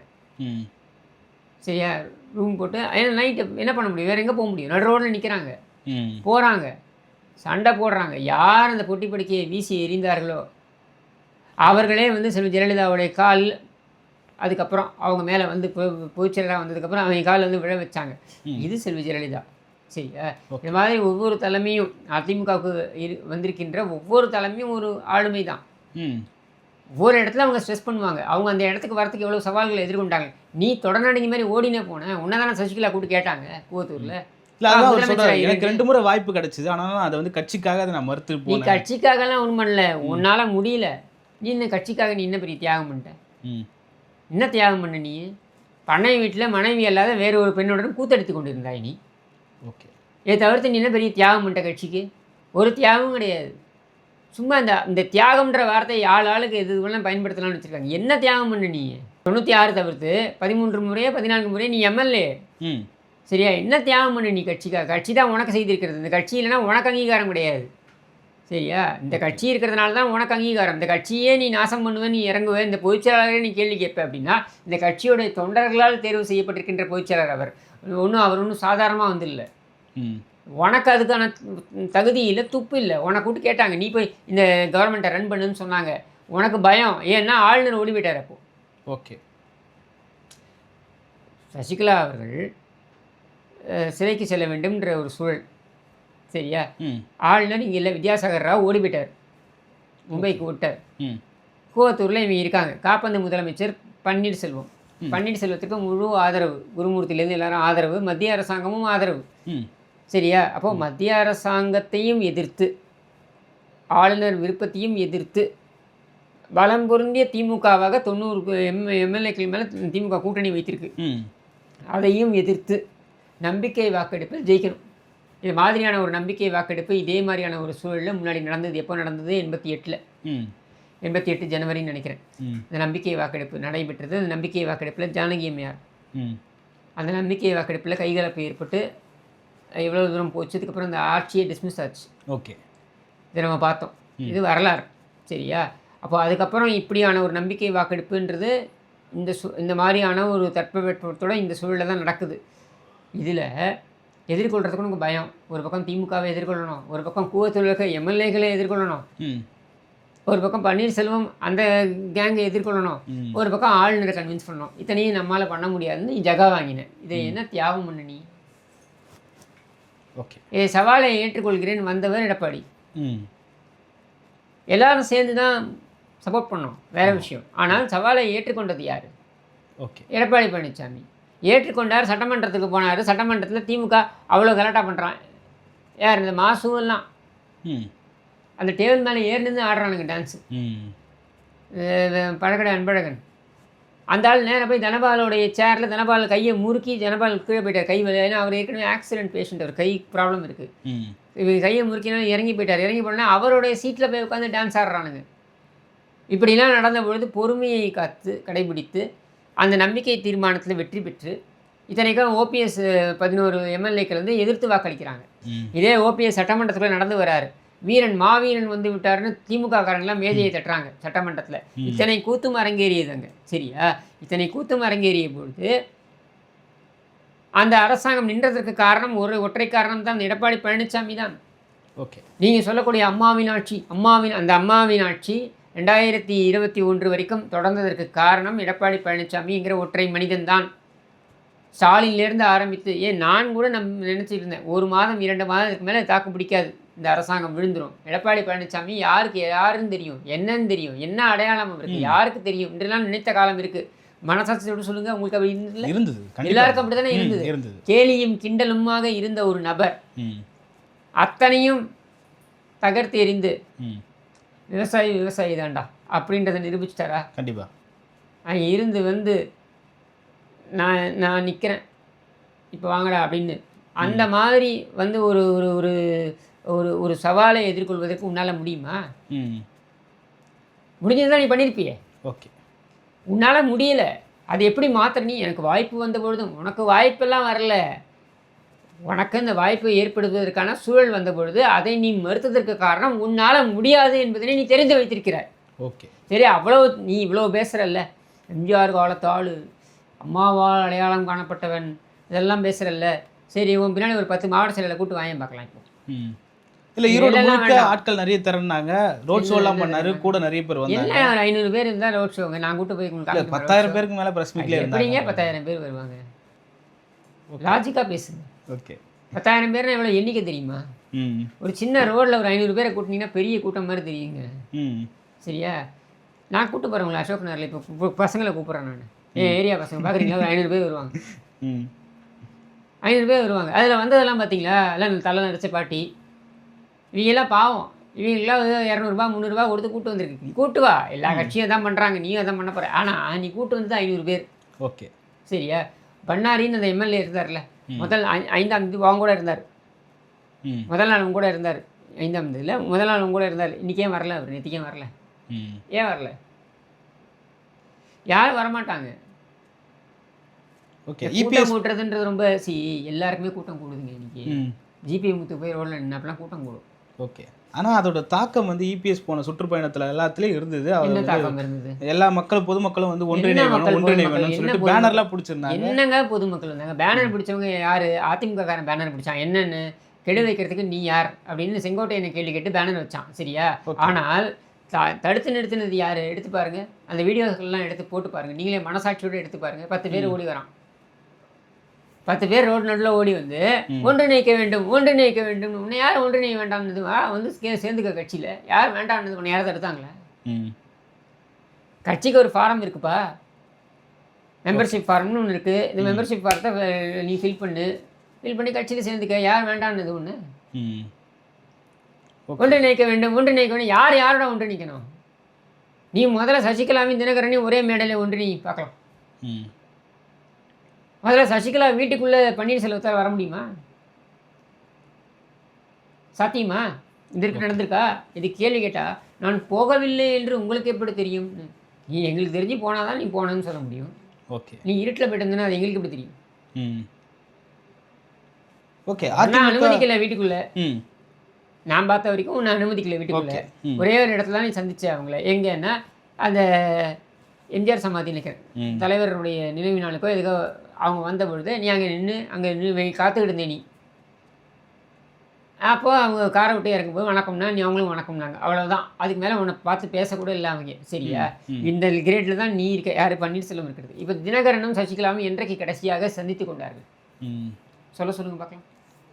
சரியா? ரூம் போட்டு ஏன்னா நைட்டு என்ன பண்ண முடியும், வேறு எங்கே போக முடியும்? நடு ரோட்டில் நிற்கிறாங்க, போகிறாங்க, சண்டை போடுறாங்க. யார் அந்த பொட்டி படுக்கையை வீசி எறிந்தார்களோ அவர்களே வந்து செல்வி ஜெயலலிதாவுடைய கால், அதுக்கப்புறம் அவங்க மேலே வந்து பொதுச்செயலாளராக வந்ததுக்கப்புறம் அவங்க கால் வந்து விழ வச்சாங்க. இது செல்வி ஜெயலலிதா. சரியா? இந்த மாதிரி ஒவ்வொரு தலைமையும் அதிமுகவுக்கு வந்திருக்கின்ற ஒவ்வொரு தலைமையும் ஒரு ஆளுமை தான். ஒவ்வொரு இடத்துல அவங்க ஸ்ட்ரெஸ் பண்ணுவாங்க. அவங்க அந்த இடத்துக்கு வரத்துக்கு எவ்வளோ சவால்களை எதிர்கொண்டாங்க. நீ தொடர்நாடுங்க மாதிரி ஓடினே போனேன், உன்னை தானே சசிகலா கூப்பிட்டு கேட்டாங்க கூவத்தூரில். எனக்கு 2 முறை வாய்ப்பு கிடைச்சிது, ஆனாலும் அதை வந்து கட்சிக்காக அதை நான் மறுத்து போனேன். நீ கட்சிக்காகலாம் ஒன்றும் பண்ணல, உன்னால் முடியல. நீ இந்த கட்சிக்காக நீ என்ன பெரிய தியாகம் பண்ணிட்ட? என்ன தியாகம் பண்ண? நீ பண்ணை வீட்டில் மனைவி அல்லாத வேறு ஒரு பெண்ணுடன் கூத்தெடுத்து கொண்டு இருந்தாய் நீ. ஓகே, இதை தவிர்த்து நீ என்ன பெரிய தியாகம் பண்ணிட்ட கட்சிக்கு? ஒரு தியாகமும் கிடையாது. சும்மா இந்த தியாகம்ன்ற வார்த்தை ஆளுக்கு எது வேணாலும் பயன்படுத்தலாம்னு வச்சுருக்காங்க. என்ன தியாகம் பண்ண நீ? 96 தவிர்த்து 13 முறையோ 14 முறையோ நீ எம்எல்ஏ. சரியா? என்ன தியாகம் பண்ண நீ கட்சிக்காக? கட்சி தான் உனக்கு செய்திருக்கிறது. இந்த கட்சி இல்லைன்னா உனக்கு அங்கீகாரம் கிடையாது. சரியா? இந்த கட்சி இருக்கிறதுனால தான் உனக்கு அங்கீகாரம். இந்த கட்சியே நீ நாசம் பண்ணுவேன், நீ இறங்குவேன், இந்த பொதுச்செயலாளரே நீ கேள்வி கேட்ப அப்படின்னா இந்த கட்சியோடைய தொண்டர்களால் தேர்வு செய்யப்பட்டிருக்கின்ற பொதுச்செயலாளர் அவர் ஒன்றும் சாதாரணமாக வந்து இல்லை. உனக்கு அதுக்கான தகுதி இல்லை, துப்பு இல்லை. உனக்கு கூட்டு கேட்டாங்க, நீ போய் இந்த கவர்மெண்ட்டை ரன் பண்ணுன்னு சொன்னாங்க. உனக்கு பயம், ஏன்னா ஆளுநர் ஓடி போயிட்டார். அப்போ ஓகே, சசிகலா அவர்கள் சிறைக்கு செல்ல வேண்டும்ன்ற ஒரு சூழல். சரியா? ஆளுநர் இங்கே இல்லை, வித்யாசாகர் ராவ் ஓடி போயிட்டார், மும்பைக்கு விட்டார். கூவத்தூரில் இவங்க இருக்காங்க, காப்பந்து முதலமைச்சர் பன்னீர்செல்வம். பன்னீர்செல்வத்துக்கு முழு ஆதரவு, குருமூர்த்தியிலேருந்து எல்லாரும் ஆதரவு, மத்திய அரசாங்கமும் ஆதரவு. ம் சரியா? அப்போது மத்திய அரசாங்கத்தையும் எதிர்த்து, ஆளுநர் விருப்பத்தையும் எதிர்த்து, பலம் பொருந்திய திமுகவாக 90 எம்எல்ஏக்கள் மேலே திமுக கூட்டணி வைத்திருக்கு. அதையும் எதிர்த்து நம்பிக்கை வாக்கெடுப்பில் ஜெயிக்கணும். இது மாதிரியான ஒரு நம்பிக்கை வாக்கெடுப்பு இதே மாதிரியான ஒரு சூழலில் முன்னாடி நடந்தது. எப்போ நடந்தது? 88ல் 88 ஜனவரின்னு நினைக்கிறேன். இந்த நம்பிக்கை வாக்கெடுப்பு நடைபெற்றது. அந்த நம்பிக்கை வாக்கெடுப்பில் ஜானகி அம்மையார், அந்த நம்பிக்கை வாக்கெடுப்பில் கைகலப்பு ஏற்பட்டு எவ்வளோ தூரம் போச்சு. அதுக்கப்புறம் இந்த ஆட்சியை டிஸ்மிஸ் ஆச்சு. ஓகே, இதை நம்ம பார்த்தோம். இது வரலாறு. சரியா? அப்போ அதுக்கப்புறம் இப்படியான ஒரு நம்பிக்கை வாக்கெடுப்புன்றது இந்த மாதிரியான ஒரு தட்பவெட்பத்தோட இந்த சூழலில் தான் நடக்குது. இதில் எதிர்கொள்கிறதுக்கு நமக்கு பயம். ஒரு பக்கம் திமுகவை எதிர்கொள்ளணும், ஒரு பக்கம் கூவத்தொழிலக எம்எல்ஏக்களை எதிர்கொள்ளணும், ஒரு பக்கம் பன்னீர்செல்வம் அந்த கேங்கை எதிர்கொள்ளணும், ஒரு பக்கம் ஆளுநரை கன்வின்ஸ் பண்ணணும். இத்தனையும் நம்மளால் பண்ண முடியாதுன்னு ஜகா வாங்கினேன். இதை என்ன தியாகம் பண்ண நீ? ஓகே, இதை சவாலை ஏற்றுக்கொள்கிறேன் வந்தவர் எடப்பாடி. எல்லாரும் சேர்ந்து தான் சப்போர்ட் பண்ணோம், வேற விஷயம். ஆனால் சவாலை ஏற்றுக்கொண்டது யார்? ஓகே, எடப்பாடி பழனிசாமி ஏற்றுக்கொண்டார். சட்டமன்றத்துக்கு போனார். சட்டமன்றத்தில் திமுக அவ்வளோ கலாட்டா பண்ணுறான். யார்? இந்த மாசுவெல்லாம் அந்த டேபிள் மேலே ஏறி நின்று ஆடுறானுங்க டான்ஸு. பழக்கடை அன்பழகன் அந்த ஆள் நேராக போய் தனபாலோடைய சேரில் தனபால் கையை முறுக்கி தனபால் கீழே போயிட்டார். கை ஏன்னா அவர் ஏற்கனவே ஆக்சிடென்ட் பேஷண்ட், அவர் கை ப்ராப்ளம் இருக்குது. இவர் கையை முறுக்கினாலும் இறங்கி போயிட்டார். இறங்கி போனால் அவருடைய சீட்டில் போய் உட்காந்து டான்ஸ் ஆடுறானுங்க. இப்படிலாம் நடந்த பொழுது பொறுமையை காத்து கடைபிடித்து அந்த நம்பிக்கை தீர்மானத்தில் வெற்றி பெற்று, இத்தனைக்கும் ஓபிஎஸ் 11 எம்எல்ஏக்கள் வந்து எதிர்த்து வாக்களிக்கிறாங்க. இதே ஓபிஎஸ் சட்டமன்றத்தில் நடந்து வராரு. மாவீரன் வந்து விட்டாருன்னு திமுக காரங்களாம் மேஜையை தட்டுறாங்க சட்டமன்றத்தில். இத்தனை கூத்தும் அரங்கேறியதுங்க. சரியா? இத்தனை கூத்தும் அரங்கேறிய பொழுது அந்த அரசாங்கம் நின்றதற்கு காரணம் ஒற்றை காரணம் தான், எடப்பாடி பழனிசாமி தான். ஓகே, நீங்கள் சொல்லக்கூடிய அம்மாவின் ஆட்சி, அந்த அம்மாவின் ஆட்சி 2021 வரைக்கும் தொடர்ந்ததற்கு காரணம் எடப்பாடி பழனிசாமிங்கிற ஒற்றை மனிதன் தான். ஸ்டாலின்லேருந்து ஆரம்பித்து, நான் கூட நினச்சிட்டு இருந்தேன் 1 மாதம் 2 மாதத்துக்கு மேலே தாக்கு பிடிக்காது, இந்த அரசாங்கம் விழுந்துடும். எடப்பாடி பழனிசாமி யாருன்னு தெரியும், என்னன்னு தெரியும், என்ன அடையாளம் அவருக்கு யாருக்கு தெரியும் என்றெல்லாம் நினைத்த காலம் இருக்குது. மனசாட்சியோடு சொல்லுங்கள், உங்களுக்கு அப்படி இருந்தது? எல்லாருக்கும் அப்படி தானே இருந்தது. கேலியும் கிண்டலுமாக இருந்த ஒரு நபர் அத்தனையும் தகர்த்து எறிந்து விவசாயி தான்டா அப்படின்றத நிரூபிச்சிட்டாரா? கண்டிப்பாக. இருந்து வந்து நான் நிற்கிறேன் இப்போ வாங்கடா அப்படின்னு அந்த மாதிரி வந்து ஒரு ஒரு ஒரு ஒரு சவாலை எதிர்கொள்வதற்கு உன்னால் முடியுமா? முடிஞ்சதுதான் நீ பண்ணியிருப்பியே. ஓகே, உன்னால் முடியலை. அது எப்படி மாற்ற? நீ எனக்கு வாய்ப்பு வந்த பொழுதும் உனக்கு வாய்ப்பெல்லாம் வரல. உனக்கு இந்த வாய்ப்பு ஏற்படுவதற்கான சூழல் வந்த பொழுது அதை நீ மறுத்ததற்கு காரணம் உன்னால் முடியாது என்பதனை நீ தெரிந்து வைத்திருக்கிறாய். ஓகே, சரி, நீ இவ்வளோ பேசுகிறல்ல, எம்ஜிஆர் காலத்தாள், அம்மாவால் அடையாளம் காணப்பட்டவன், இதெல்லாம் பேசுகிறல்ல. சரி, உன் பின்னாடி ஒரு 10 மாவட்ட செயலில் கூட்டு வாங்கி பார்க்கலாம். இப்போ இல்லை, ஈரோடு ஆட்கள் நிறைய திறனாங்க, ரோட் ஷோலாம் பண்ணாரு, கூட நிறைய பேர் வந்தாங்க. என்ன 500 பேர் இருந்தால் ரோட் ஷோங்க, நான் கூட்டு போய் 10,000 பேருக்கு மேலே பிரஸ் மீட்ல எப்படிங்க 10,000 பேர் வருவாங்க? லாஜிக்காக பேசுங்க. ஓகே, 10,000 பேர்னா எவ்வளோ எண்ணிக்கை தெரியுமா? ஒரு சின்ன ரோடில் ஒரு 500 பேரை கூட்டினீங்கன்னா பெரிய கூட்டம் மாதிரி தெரியுங்க. சரியா? நான் கூப்பிட்டு போகிறேன் அசோக் நகரில். இப்போ பசங்களை கூப்பிட்றேன் நான், ஏரியா பசங்க பார்க்குறீங்களா? ஒரு 500 பேர் வருவாங்க. 500 பேர் வருவாங்க. அதில் வந்ததெல்லாம் பார்த்தீங்களா? எல்லாம் தலை நடிச்ச பாட்டி. இவங்கெல்லாம் பாவம். இவங்கெல்லாம் 200 300 கொடுத்து கூட்டு வந்திருக்கு. கூட்டு வா, எல்லா கட்சியும் தான் பண்ணுறாங்க, நீயும் அதான் பண்ண போகிற. ஆனால் நீ கூட்டு வந்து 500 பேர். ஓகே, சரியா? பண்ணாரின்னு அந்த எம்எல்ஏ இருந்தார்ல, முதல் 5ஆம் தேதி அவங்க கூட இருந்தார். முதல் நாள் அவங்க கூட இருந்தார். 5ஆம் தேதியில் முதல் நாள் அவங்க கூட இருந்தார். இன்றைக்கே வரல, அவர் நேற்றுக்கே வரல. ஏன் வரல? யாரும் வரமாட்டாங்க. ஓகே, கூட்டம் கூட்டுறதுன்றது ரொம்ப எல்லாருக்குமே கூட்டம் கூடுதுங்க. இன்றைக்கி ஜிபி முத்து போய் ரோடில் நின்னப்பெல்லாம் கூட்டம் கூடும். ஓகே, ஆனால் அதோட தாக்கம் வந்து இபிஎஸ் போன சுற்றுப்பயணத்தில் எல்லாத்துலேயும் இருந்தது. என்ன தாக்கம் இருந்தது? எல்லா பொதுமக்களும் வந்து ஒன்றிணை வேணும்னு சொல்லிட்டு பேனர்லாம் பிடிச்சிருந்தாங்க. என்னங்க பொதுமக்கள் இருந்தாங்க? பேனர் பிடிச்சவங்க யார்? அதிமுக காரன் பேனர் பிடிச்சான். என்னென்னு கெடு வைக்கிறதுக்கு நீ யார் அப்படின்னு செங்கோட்டையனை கேள்வி கேட்டு பேனர் வச்சான். சரியா? ஆனால் தடுத்து நிறுத்தினது யார்? எடுத்து பாருங்கள், அந்த வீடியோக்கள்லாம் எடுத்து போட்டு பாருங்கள், நீங்களே மனசாட்சியோடு எடுத்து பாருங்கள். 10 பேர் ஓடி வரான். 10 பேர் ரோடு நடுவில் ஓடி வந்து ஒன்றிணைக்க வேண்டும் உன்னை யார் ஒன்றிணைக்க வேண்டாம்னது? வந்து சேர்ந்துக்க கட்சியில். யார் வேண்டாம்னது? உன்னை யாராவது எடுத்தாங்களே? கட்சிக்கு ஒரு ஃபாரம் இருக்குப்பா. மெம்பர்ஷிப் ஃபார்ம்னு ஒன்று இருக்குது. இந்த மெம்பர்ஷிப் ஃபார்த்தை நீ ஃபில் பண்ணி கட்சியில் சேர்ந்துக்க. யார் வேண்டான்னு ஒன்று ஒன்றிணைக்க வேண்டும். யார் யாரோட ஒன்றிணைக்கணும்? நீ முதல்ல சசிகலாவையும் தினகரனையும் ஒரே மேடையில் ஒன்றிணை பார்க்கலாம். முதல்ல சசிகலா வீட்டுக்குள்ளே பன்னீர்செல்வத்தால் வர முடியுமா? சாத்தியமா? இதற்கு நடந்திருக்கா? இது கேள்வி கேட்டால் நான் போகவில்லை என்று உங்களுக்கு எப்படி தெரியும்? நீ எங்களுக்கு தெரிஞ்சு போனால் தான் நீ போனேன்னு சொல்ல முடியும். ஓகே, நீ இருட்டில் போயிட்டு இருந்தேன்னா அது எங்களுக்கு எப்படி தெரியும்? ஓகே, நான் அனுமதிக்கல வீட்டுக்குள்ளே. நான் பார்த்த வரைக்கும் உன்னை அனுமதிக்கல வீட்டுக்குள்ளே. ஒரே ஒரு இடத்துல தான் நீ சந்திச்ச அவங்கள. எங்கன்னா அந்த எம்ஜிஆர் சமாதி நினைக்கிறேன் தலைவருடைய நினைவு நாளுக்கோ எதுக்கோ அவங்க வந்த பொழுது நீ அங்கே நின்று காத்துக்கிட்டு இருந்தே. நீ அப்போது அவங்க காரை விட்டு இறங்கும்போது வணக்கம்னா நீ அவங்களும் வணக்கம்னாங்க. அவ்வளோதான். அதுக்கு மேலே உன்னை பார்த்து பேசக்கூட இல்லை அவங்க. சரியா? இந்த கிரேட்டில் தான் நீ இருக்க. யார்? பன்னீர்செல்வம் இருக்கிறது. இப்போ தினகரனும் சசிகலாவும் என்றைக்கு கடைசியாக சந்தித்து கொண்டார்கள்? சொல்லுங்கள் பார்க்கலாம்.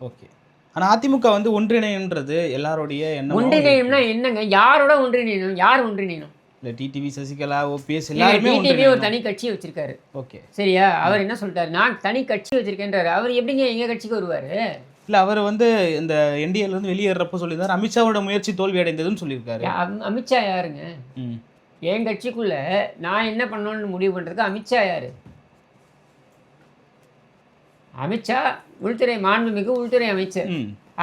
ஓகே, ஆனால் அதிமுக வந்து ஒன்றிணைன்றது எல்லாருடைய எண்ணம். ஒன்றிணையம்னா என்னங்க? யாரோட ஒன்றிணையணும்? யார் ஒன்றிணையணும்? இல்லை, டிடிவி, சசிகலா, ஓபிஎஸ் எல்லாருமே. டிடிவி ஒரு தனி கட்சி வச்சிருக்காரு. ஓகே, சரியா? அவர் என்ன சொல்லிட்டாரு? நான் தனி கட்சி வச்சிருக்கேன்றாரு. அவர் எப்படிங்க எங்கள் கட்சிக்கு வருவார்? இல்லை, அவர் வந்து இந்த என்டிஏலேருந்து வெளியேறப்போ சொல்லியிருந்தார் அமித்ஷாவோட முயற்சி தோல்வி அடைந்ததுன்னு சொல்லியிருக்காரு. அமித்ஷா யாருங்க? என் கட்சிக்குள்ள நான் என்ன பண்ணணும்னு முடிவு பண்ணுறதுக்கு அமித்ஷா யாரு? அமித்ஷா உள்துறை மாண்புமிகு உள்துறை அமைச்சர்.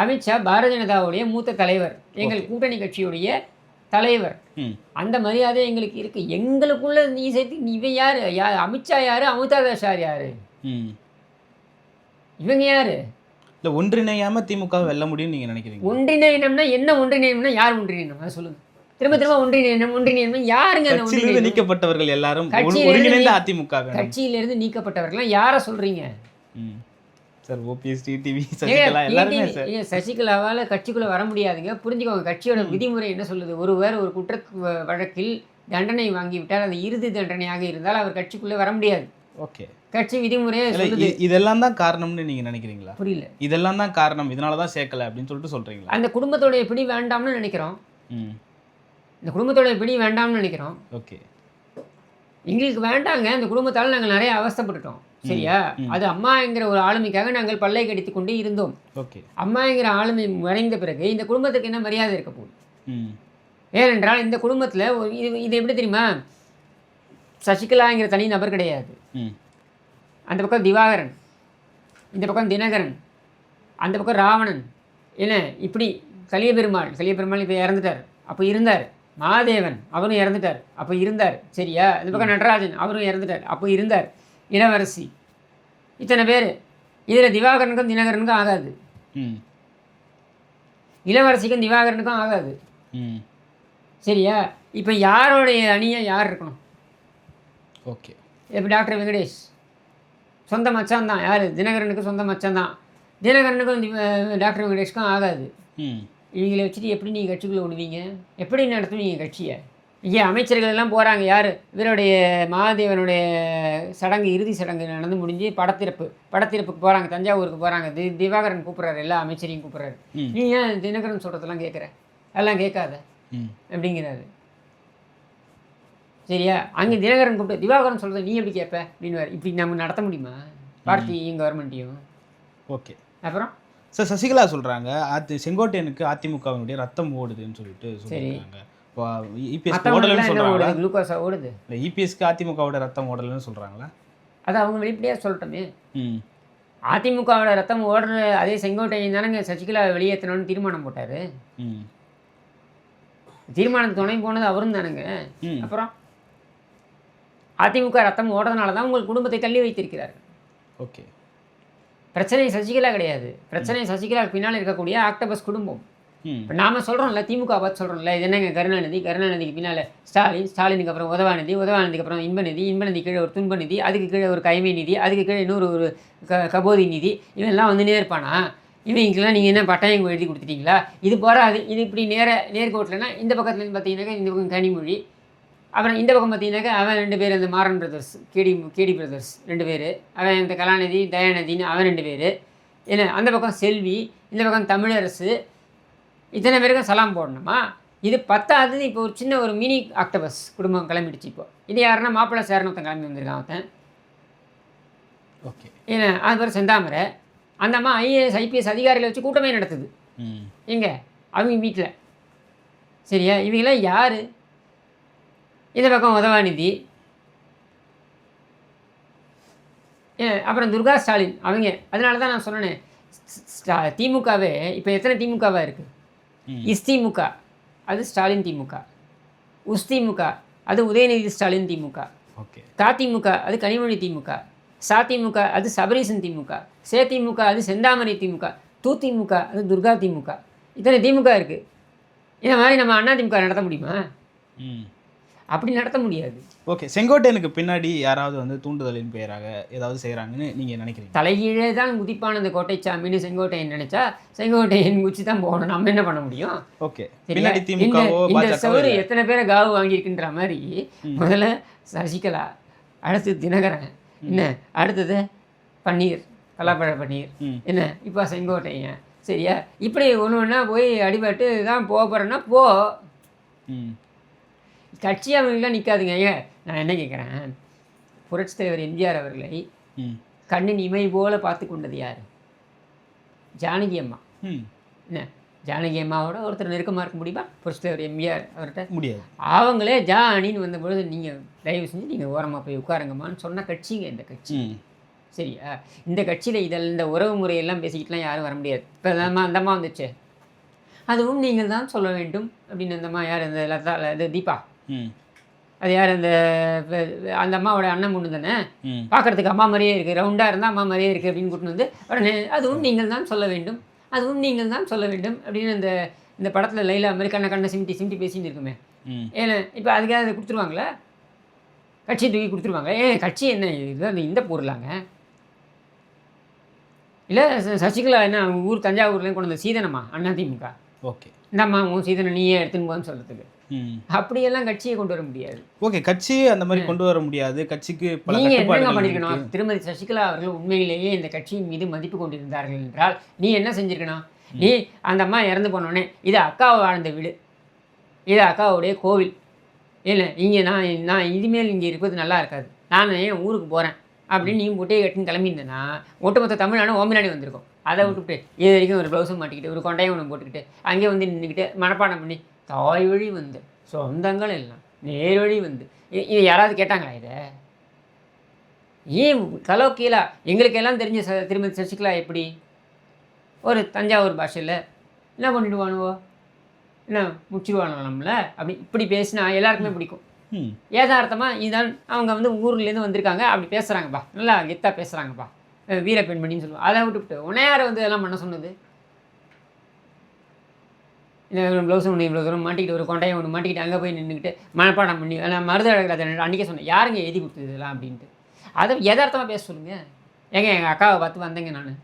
அமித்ஷா பாரதிய ஜனதாவுடைய மூத்த தலைவர், எங்கள் கூட்டணி கட்சியுடைய தலைவர். அந்த மரியாதை எங்களுக்கு இருக்கு. எங்களுக்குள்ள நீ சேர்த்து இவன் யாரு? அமித்ஷா யாரு? அமிதாதாஷார் யாரு? இவங்க யாரு? இல்லை, ஒன்றிணையாம திமுக வெல்ல முடியும்னு நீங்க நினைக்கிறீங்க? ஒன்றிணையம்னா என்ன? ஒன்றிணையம்னா யார் ஒன்றிணையணும்? அதை சொல்லுங்க. திரும்ப ஒன்றிணையணும் யாருங்க? கட்சியிலிருந்து நீக்கப்பட்டவர்கள் எல்லாரும் ஒருங்கிணைந்த அதிமுக. கட்சியிலிருந்து நீக்கப்பட்டவர்கள்லாம் யாரை சொல்றீங்க? சார், ஓபிஎஸ், டிடிவி, சசிகலா எல்லாருமே சார். சசிகலாவால் கட்சிக்குள்ளே வர முடியாதுங்க. புரிஞ்சுக்கோங்க. கட்சியோட விதிமுறை என்ன சொல்லுது? ஒருவர் ஒரு குற்ற வழக்கில் தண்டனை வாங்கிவிட்டால் அது இறுதி தண்டனையாக இருந்தால் அவர் கட்சிக்குள்ளே வர முடியாது. ஓகே, கட்சி விதிமுறையே சொல்லுது. இதெல்லாம் தான் காரணம்னு நீங்க நினைக்கிறீங்களா? புரியல. இதெல்லாம் தான் காரணம், இதனால தான் சேர்க்கல அப்படின்னு சொல்லிட்டு சொல்றீங்களா? அந்த குடும்பத்தோட பிடி வேண்டாம்னு நினைக்கிறோம். இந்த குடும்பத்தோட பிடி வேண்டாம்னு நினைக்கிறோம். ஓகே, எங்களுக்கு வேண்டாங்க. அந்த குடும்பத்தால் நாங்கள் நிறைய அவஸ்தைப்பட்டுட்டோம். சரியா? அது அம்மாங்கிற ஒரு ஆளுமைக்காக நாங்கள் பல்லை கடித்து கொண்டே இருந்தோம். ஓகே, அம்மாங்கிற ஆளுமை மறைந்த பிறகு இந்த குடும்பத்துக்கு என்ன மரியாதை இருக்க போகுது? ஏனென்றால் இந்த குடும்பத்தில் இது எப்படி தெரியுமா? சசிகலாங்கிற தனி நபர் கிடையாது. அந்த பக்கம் திவாகரன், இந்த பக்கம் தினகரன், அந்த பக்கம் ராவணன், என்ன இப்படி கலியபெருமாள் இப்போ இறந்துட்டார், அப்போ இருந்தார். மகாதேவன் அவரும் இறந்துட்டார், அப்போ இருந்தார். சரியா? இந்த பக்கம் நடராஜன் அவரும் இறந்துட்டார், அப்போ இருந்தார். இளவரசி, இத்தனை பேர். இதில் திவாகரனுக்கும் தினகரனுக்கும் ஆகாது. இளவரசிக்கும் திவாகரனுக்கும் ஆகாது. சரியா? இப்போ யாரோடைய அணியை யார் இருக்கணும்? ஓகே, இப்போ டாக்டர் வெங்கடேஷ் சொந்த மச்சான் தான். யார்? தினகரனுக்கு சொந்த மச்சான் தான். தினகரனுக்கும் டாக்டர் வெங்கடேஷ்க்கும் ஆகாது. இவங்களை வச்சுட்டு எப்படி நீங்கள் கட்சிக்குள்ளே விடுவீங்க? எப்படி நடத்துவீங்க கட்சியை? இங்கே அமைச்சர்கள் எல்லாம் போகிறாங்க. யார்? இவருடைய மகாதேவனுடைய சடங்கு, இறுதி சடங்கு நடந்து முடிஞ்சு படத்திறப்புக்கு போகிறாங்க. தஞ்சாவூருக்கு போகிறாங்க. திவாகரன் கூப்பிட்றாரு, எல்லா அமைச்சரையும் கூப்பிட்றாரு. நீ ஏன் தினகரன் சொல்கிறதெல்லாம் கேட்குற? எல்லாம் கேட்காத அப்படிங்கிறாரு. சரியா? அங்கே தினகரன் கூப்பிட்டு திவாகரன் சொல்கிறது நீ எப்படி கேட்ப அப்படின்னு. இப்படி நம்ம நடத்த முடியுமா பார்ட்டியும் கவர்மெண்ட்டையும்? ஓகே, அப்புறம் சார், சசிகலா சொல்கிறாங்க செங்கோட்டையனுக்கு அதிமுகவினுடைய ரத்தம் ஓடுதுன்னு சொல்லிட்டு சொல்கிறாங்க. குளுக்கோஸா ஓடுது? இபிஎஸ்க்கு அதிமுகவோட ரத்தம் ஓடலன்னு சொல்கிறாங்களா? அது அவங்க வெளிப்படையாக சொல்லட்டோமே. அதிமுகவோட ரத்தம் ஓடுற அதே செங்கோட்டையன் தானேங்க சசிகலா வெளியேற்றணும்னு தீர்மானம் போட்டார். தீர்மானத்துக்கு துணை போனது அவரும் தானுங்க. அப்புறம் அதிமுக ரத்தம் ஓடுறதுனால தான் உங்கள் குடும்பத்தை தள்ளி வைத்திருக்கிறார். ஓகே, பிரச்சனை சசிகலா கிடையாது. பிரச்சனை சசிகலாவுக்கு பின்னால் இருக்கக்கூடிய ஆக்டோபஸ் குடும்பம். இப்போ நாம் சொல்கிறோம்ல, திமுக பார்த்து சொல்கிறோம்ல, இது என்னங்க கருணாநிதிக்கு பின்னால் ஸ்டாலினுக்கு அப்புறம் உதவாநிதிக்கு அப்புறம் இன்பநிதி கீழே ஒரு துன்பநிதி, அதுக்கு கீழே ஒரு கைமை நிதி, அதுக்கு கீழே இன்னொரு ஒரு கபோதி நிதி, இவெல்லாம் வந்துனே இருப்பானா? இவங்களுக்கெல்லாம் நீங்கள் என்ன பட்டாயம் எழுதி கொடுத்துட்டீங்களா? இது போகாது. இது இப்படி நேர்கோட்டில்னா இந்த பக்கத்துலேருந்து பார்த்தீங்கன்னாக்கா இந்த பக்கம் கனிமொழி, அப்புறம் இந்த பக்கம் பார்த்தீங்கன்னாக்கா அவன் 2 பேர், இந்த மாறன் பிரதர்ஸ், கேடி பிரதர்ஸ் 2 பேர், அவன் இந்த கலாநிதி தயாநிதினு அவன் 2 பேர், என்ன அந்த பக்கம் செல்வி, இந்த பக்கம் தமிழரசு, இத்தனை பேருக்கும் சலாம் போடணுமா? இது 10வது. இப்போ ஒரு சின்ன ஒரு மினி ஆக்டோபஸ் குடும்பம் கிளம்பிடுச்சு. இப்போ இது யாருன்னா மாப்பிள்ளை சேரனொருத்தன் கிளம்பி வந்திருக்கான். அவன் ஓகே. ஏன்னா அது பேர் செந்தாமரை. அந்த அம்மா ஐஏஎஸ் ஐபிஎஸ் அதிகாரிகளை வச்சு கூட்டமே நடத்துது. எங்கே அவங்க வீட்டில். சரியா? இவங்களாம் யார்? இந்த பக்கம் உதவாநிதி, அப்புறம் துர்கா ஸ்டாலின் அவங்க. அதனால தான் நான் சொன்னேன், திமுகவே இப்போ எத்தனை திமுகவாக இருக்குது? இஸ்திமுக அது ஸ்டாலின் திமுக, உஸ்திமுக அது உதயநிதி ஸ்டாலின் திமுக, ஓகே. கதிமுக அது கனிமொழி திமுக, சதிமுக அது சபரீசன் திமுக, சேதிமுக அது செந்தாமரை திமுக, தூதிமுக அது துர்கா திமுக. இத்தனை திமுக இருக்குது. இந்த மாதிரி நம்ம அண்ணா திமுக நடத்த முடியுமா? அப்படி நடத்த முடியாது. ஓகே. செங்கோட்டையனுக்கு பின்னாடி யாராவது வந்து தூண்டுதலின் பெயராக ஏதாவது செய்கிறாங்கன்னு நீங்கள் நினைக்கிறீங்க? தலைகீழே தான் குதிப்பான இந்த கோட்டைச்சாமின்னு செங்கோட்டையன் நினைச்சா செங்கோட்டையன் குச்சி தான் போகணும். நம்ம என்ன பண்ண முடியும்? ஓகே. பின்னாடி திமுகவோ இந்த சவுறு எத்தனை பேரை காவு வாங்கியிருக்குன்ற மாதிரி முதல்ல சசிகலா, அடுத்து தினகரன், என்ன அடுத்தது பன்னீர், பலாப்பழ பன்னீர், என்ன இப்போ செங்கோட்டையன். சரியா? இப்படி ஒன்று ஒன்றா போய் அடிபட்டு தான் போக போகிறேன்னா போ. கட்சி அவங்களாம் நிற்காதுங்க. நான் என்ன கேட்குறேன், புரட்சித் தலைவர் எம்ஜிஆர் அவர்களை கண்ணின் இமை போல பார்த்து கொண்டது யார்? ஜானகி அம்மா. என்ன ஜானகி அம்மாவோட ஒருத்தர் நெருக்கமாக இருக்க முடியுமா புரட்சித் தலைவர் எம்ஜிஆர் அவர்கிட்ட? முடியாது. அவங்களே ஜானின்னு வந்தபொழுது நீங்கள் தயவு செஞ்சு நீங்கள் ஓரமாக போய் உட்காருங்கம்மான்னு சொன்ன கட்சிங்க இந்த கட்சி. சரியா? இந்த கட்சியில் இந்த உறவு முறையெல்லாம் பேசிக்கிட்டுலாம் யாரும் வர முடியாது. இப்போ அந்த அம்மா வந்துச்சு, அதுவும் நீங்கள் தான் சொல்ல வேண்டும் அப்படின்னு. அந்த அம்மா யார்? அந்த லதா, இது தீபா. அது யார்? அந்த அம்மாவோட அண்ணன் பொண்ணு தானே, பார்க்குறதுக்கு அம்மா மாதிரியே இருக்குது, ரவுண்டாக இருந்தால் அம்மா மாதிரியே இருக்குது அப்படின்னு கூட்டின்னு வந்து உடனே அதுவும் நீங்கள் தான் சொல்ல வேண்டும், அதுவும் நீங்கள் தான் சொல்ல வேண்டும் அப்படின்னு இந்த படத்தில் லைலா மாதிரி கண்ணை சிமிட்டி பேசின்னு இருக்குமே. ஏன்னா இப்போ அதுக்காக அதை கொடுத்துருவாங்களா? கட்சியை தூக்கி கொடுத்துருவாங்க. கட்சி என்ன இது அந்த இந்த பொருளாங்க? இல்லை சசிகலா என்ன அவங்க ஊர் தஞ்சாவூர்லேயும் கொண்டு வந்த சீதனமா அதிமுக? ஓகே. இந்த அம்மா உன் சீதனை நீயே எடுத்துன்னு போன்னு சொல்கிறதுக்கு அப்படியெல்லாம் கட்சியை கொண்டு வர முடியாது. ஓகே. கட்சியை அந்த மாதிரி கொண்டு வர முடியாது. கட்சிக்கு நீங்கள் என்ன பண்ணியிருக்கணும்? திருமதி சசிகலா அவர்கள் உண்மையிலேயே இந்த கட்சியின் மீது மதிப்பு கொண்டிருந்தார்கள் என்றால் நீ என்ன செஞ்சுருக்கணும்? நீ அந்த அம்மா இறந்து போனோடனே இது அக்காவை வாழ்ந்த வீடு, இது அக்காவுடைய கோவில், இல்லை இங்கே நான் இனிமேல் இங்கே இருப்பது நல்லா இருக்காது, நான் என் ஊருக்கு போகிறேன் அப்படின்னு நீ முட்டையை கட்டின்னு கிளம்பியிருந்தேன்னா ஒட்டுமொத்த தமிழ்நாடு ஓமினாடி வந்திருக்கும். அதை விட்டுவிட்டு இது வரைக்கும் ஒரு ப்ளவுஸும் மாட்டிக்கிட்டு ஒரு கொண்டையும் ஒன்று போட்டுக்கிட்டு அங்கே வந்து நின்றுக்கிட்டு மனப்பாடம் பண்ணி தாய் வழி வந்து சொந்தங்கள் எல்லாம் நேர் வழி வந்து இது யாராவது கேட்டாங்களா? இதை ஏன் கலோக்கியலா எங்களுக்கெல்லாம் தெரிஞ்ச திருமதி சசிகலா எப்படி ஒரு தஞ்சாவூர் பாஷையில் என்ன பண்ணிடுவானுவோ, என்ன முடிச்சிடுவானோ நம்மள அப்படி இப்படி பேசினா எல்லாருக்குமே பிடிக்கும். ஏதார்த்தமாக இதுதான் அவங்க வந்து ஊர்லேருந்து வந்திருக்காங்க, அப்படி பேசுகிறாங்கப்பா, நல்லா கெத்தாக பேசுகிறாங்கப்பா, வீர பெண்மணின்னு சொல்லுவோம். அதை விட்டுவிட்டு உன்னையாரை வந்து இதெல்லாம் பண்ண சொன்னது? இல்லை ப்ளவுஸும் ஒன்று இவ்வளோ தூரம் மாட்டிக்கிட்டு ஒரு கொண்டையை ஒன்று மாட்டிக்கிட்டு அங்கே போய் நின்றுக்கிட்டு மனப்பாடம் பண்ணி நான் மருத அழகில் அன்றைக்கே சொன்னேன், யாருங்க எழுதி கொடுத்தது இதெல்லாம் அப்படின்ட்டு. அதை யதார்த்தமாக பேச சொல்லுங்கள். எங்கள் அக்காவை பார்த்து வந்தேங்க, நான்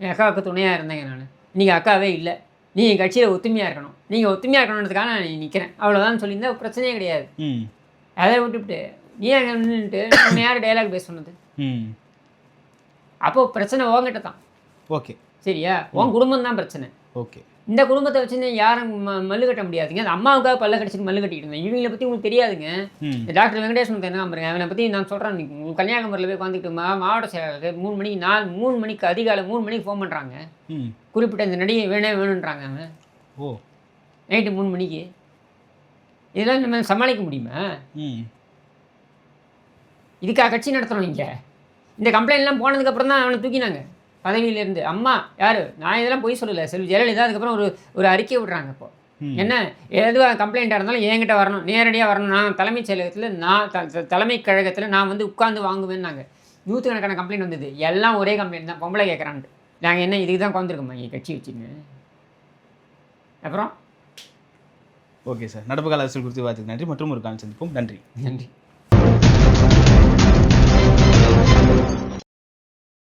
என் அக்காவுக்கு துணையாக இருந்தேங்க, நான் நீங்கள் அக்காவே இல்லை, நீங்கள் கட்சியில் ஒத்துமையாக இருக்கணும், நீங்கள் ஒத்துமையாக இருக்கணுன்றதுக்காக நான் நிற்கிறேன், அவ்வளோதான் சொல்லியிருந்தேன், பிரச்சனையே கிடையாது. அதை விட்டுவிட்டு நீ அங்கே நின்றுட்டு உன்னை யார் டைலாக் பேச சொன்னது? அப்போது பிரச்சனை உங்ககிட்ட தான். ஓகே. சரியா? உன் குடும்பம் தான் பிரச்சனை. ஓகே. இந்த குடும்பத்தை வச்சு யாரும் மல்லு கட்ட முடியாதுங்க. அந்த அம்மாவுக்காக பல்ல கடிச்சிட்டு மல்லு கட்டிக்கிட்டு இருந்தேன். இவங்களை பற்றி உங்களுக்கு தெரியாதுங்க. இந்த டாக்டர் வெங்கடேஷன் தெரிஞ்சா பாருங்க, அவனை பற்றி நான் சொல்கிறேன். உங்களுக்கு கன்னியாகுமரியில் போய் உட்காந்துக்கிட்டு மாவட்ட செயலாளருக்கு 3 மணிக்கு அதிகாலை 3 மணிக்கு ஃபோன் பண்ணுறாங்க. குறிப்பிட்ட இந்த நடிகை வேணுன்றாங்க. அவன் நைட்டு 3 மணிக்கு. இதெல்லாம் நம்ம சமாளிக்க முடியுமா? இதுக்காக கட்சி நடத்தணும். இங்கே இந்த கம்ப்ளைண்ட்லாம் போனதுக்கப்புறம் தான் அவனை தூக்கினாங்க பதவியிலேருந்து. அம்மா யார்? நான் இதெல்லாம் போய் சொல்லலை, செல்வி ஜெயலலிதா. அதுக்கப்புறம் ஒரு அறிக்கை விடுறாங்க. இப்போ என்ன எதுவாக கம்ப்ளைண்ட்டாக இருந்தாலும் என்கிட்ட வரணும், நேரடியாக வரணும். நான் தலைமைச் செயலகத்தில் தலைமை கழகத்தில் நான் வந்து உட்காந்து வாங்குவேன்னாங்க. நூற்றுக்கணக்கான கம்ப்ளைண்ட் வந்தது. எல்லாம் ஒரே கம்ப்ளைண்ட் தான், பொம்பளை கேட்குறான்ட்டு. நாங்கள் என்ன இதுக்கு தான் உட்காந்துருக்கோமா இங்கே கட்சி வச்சுன்னு? அப்புறம் ஓகே சார், நடப்பு கால அரசியல் குறித்து பார்த்துக்கு நன்றி. மற்றும் ஒரு கால் சந்திப்போம். நன்றி.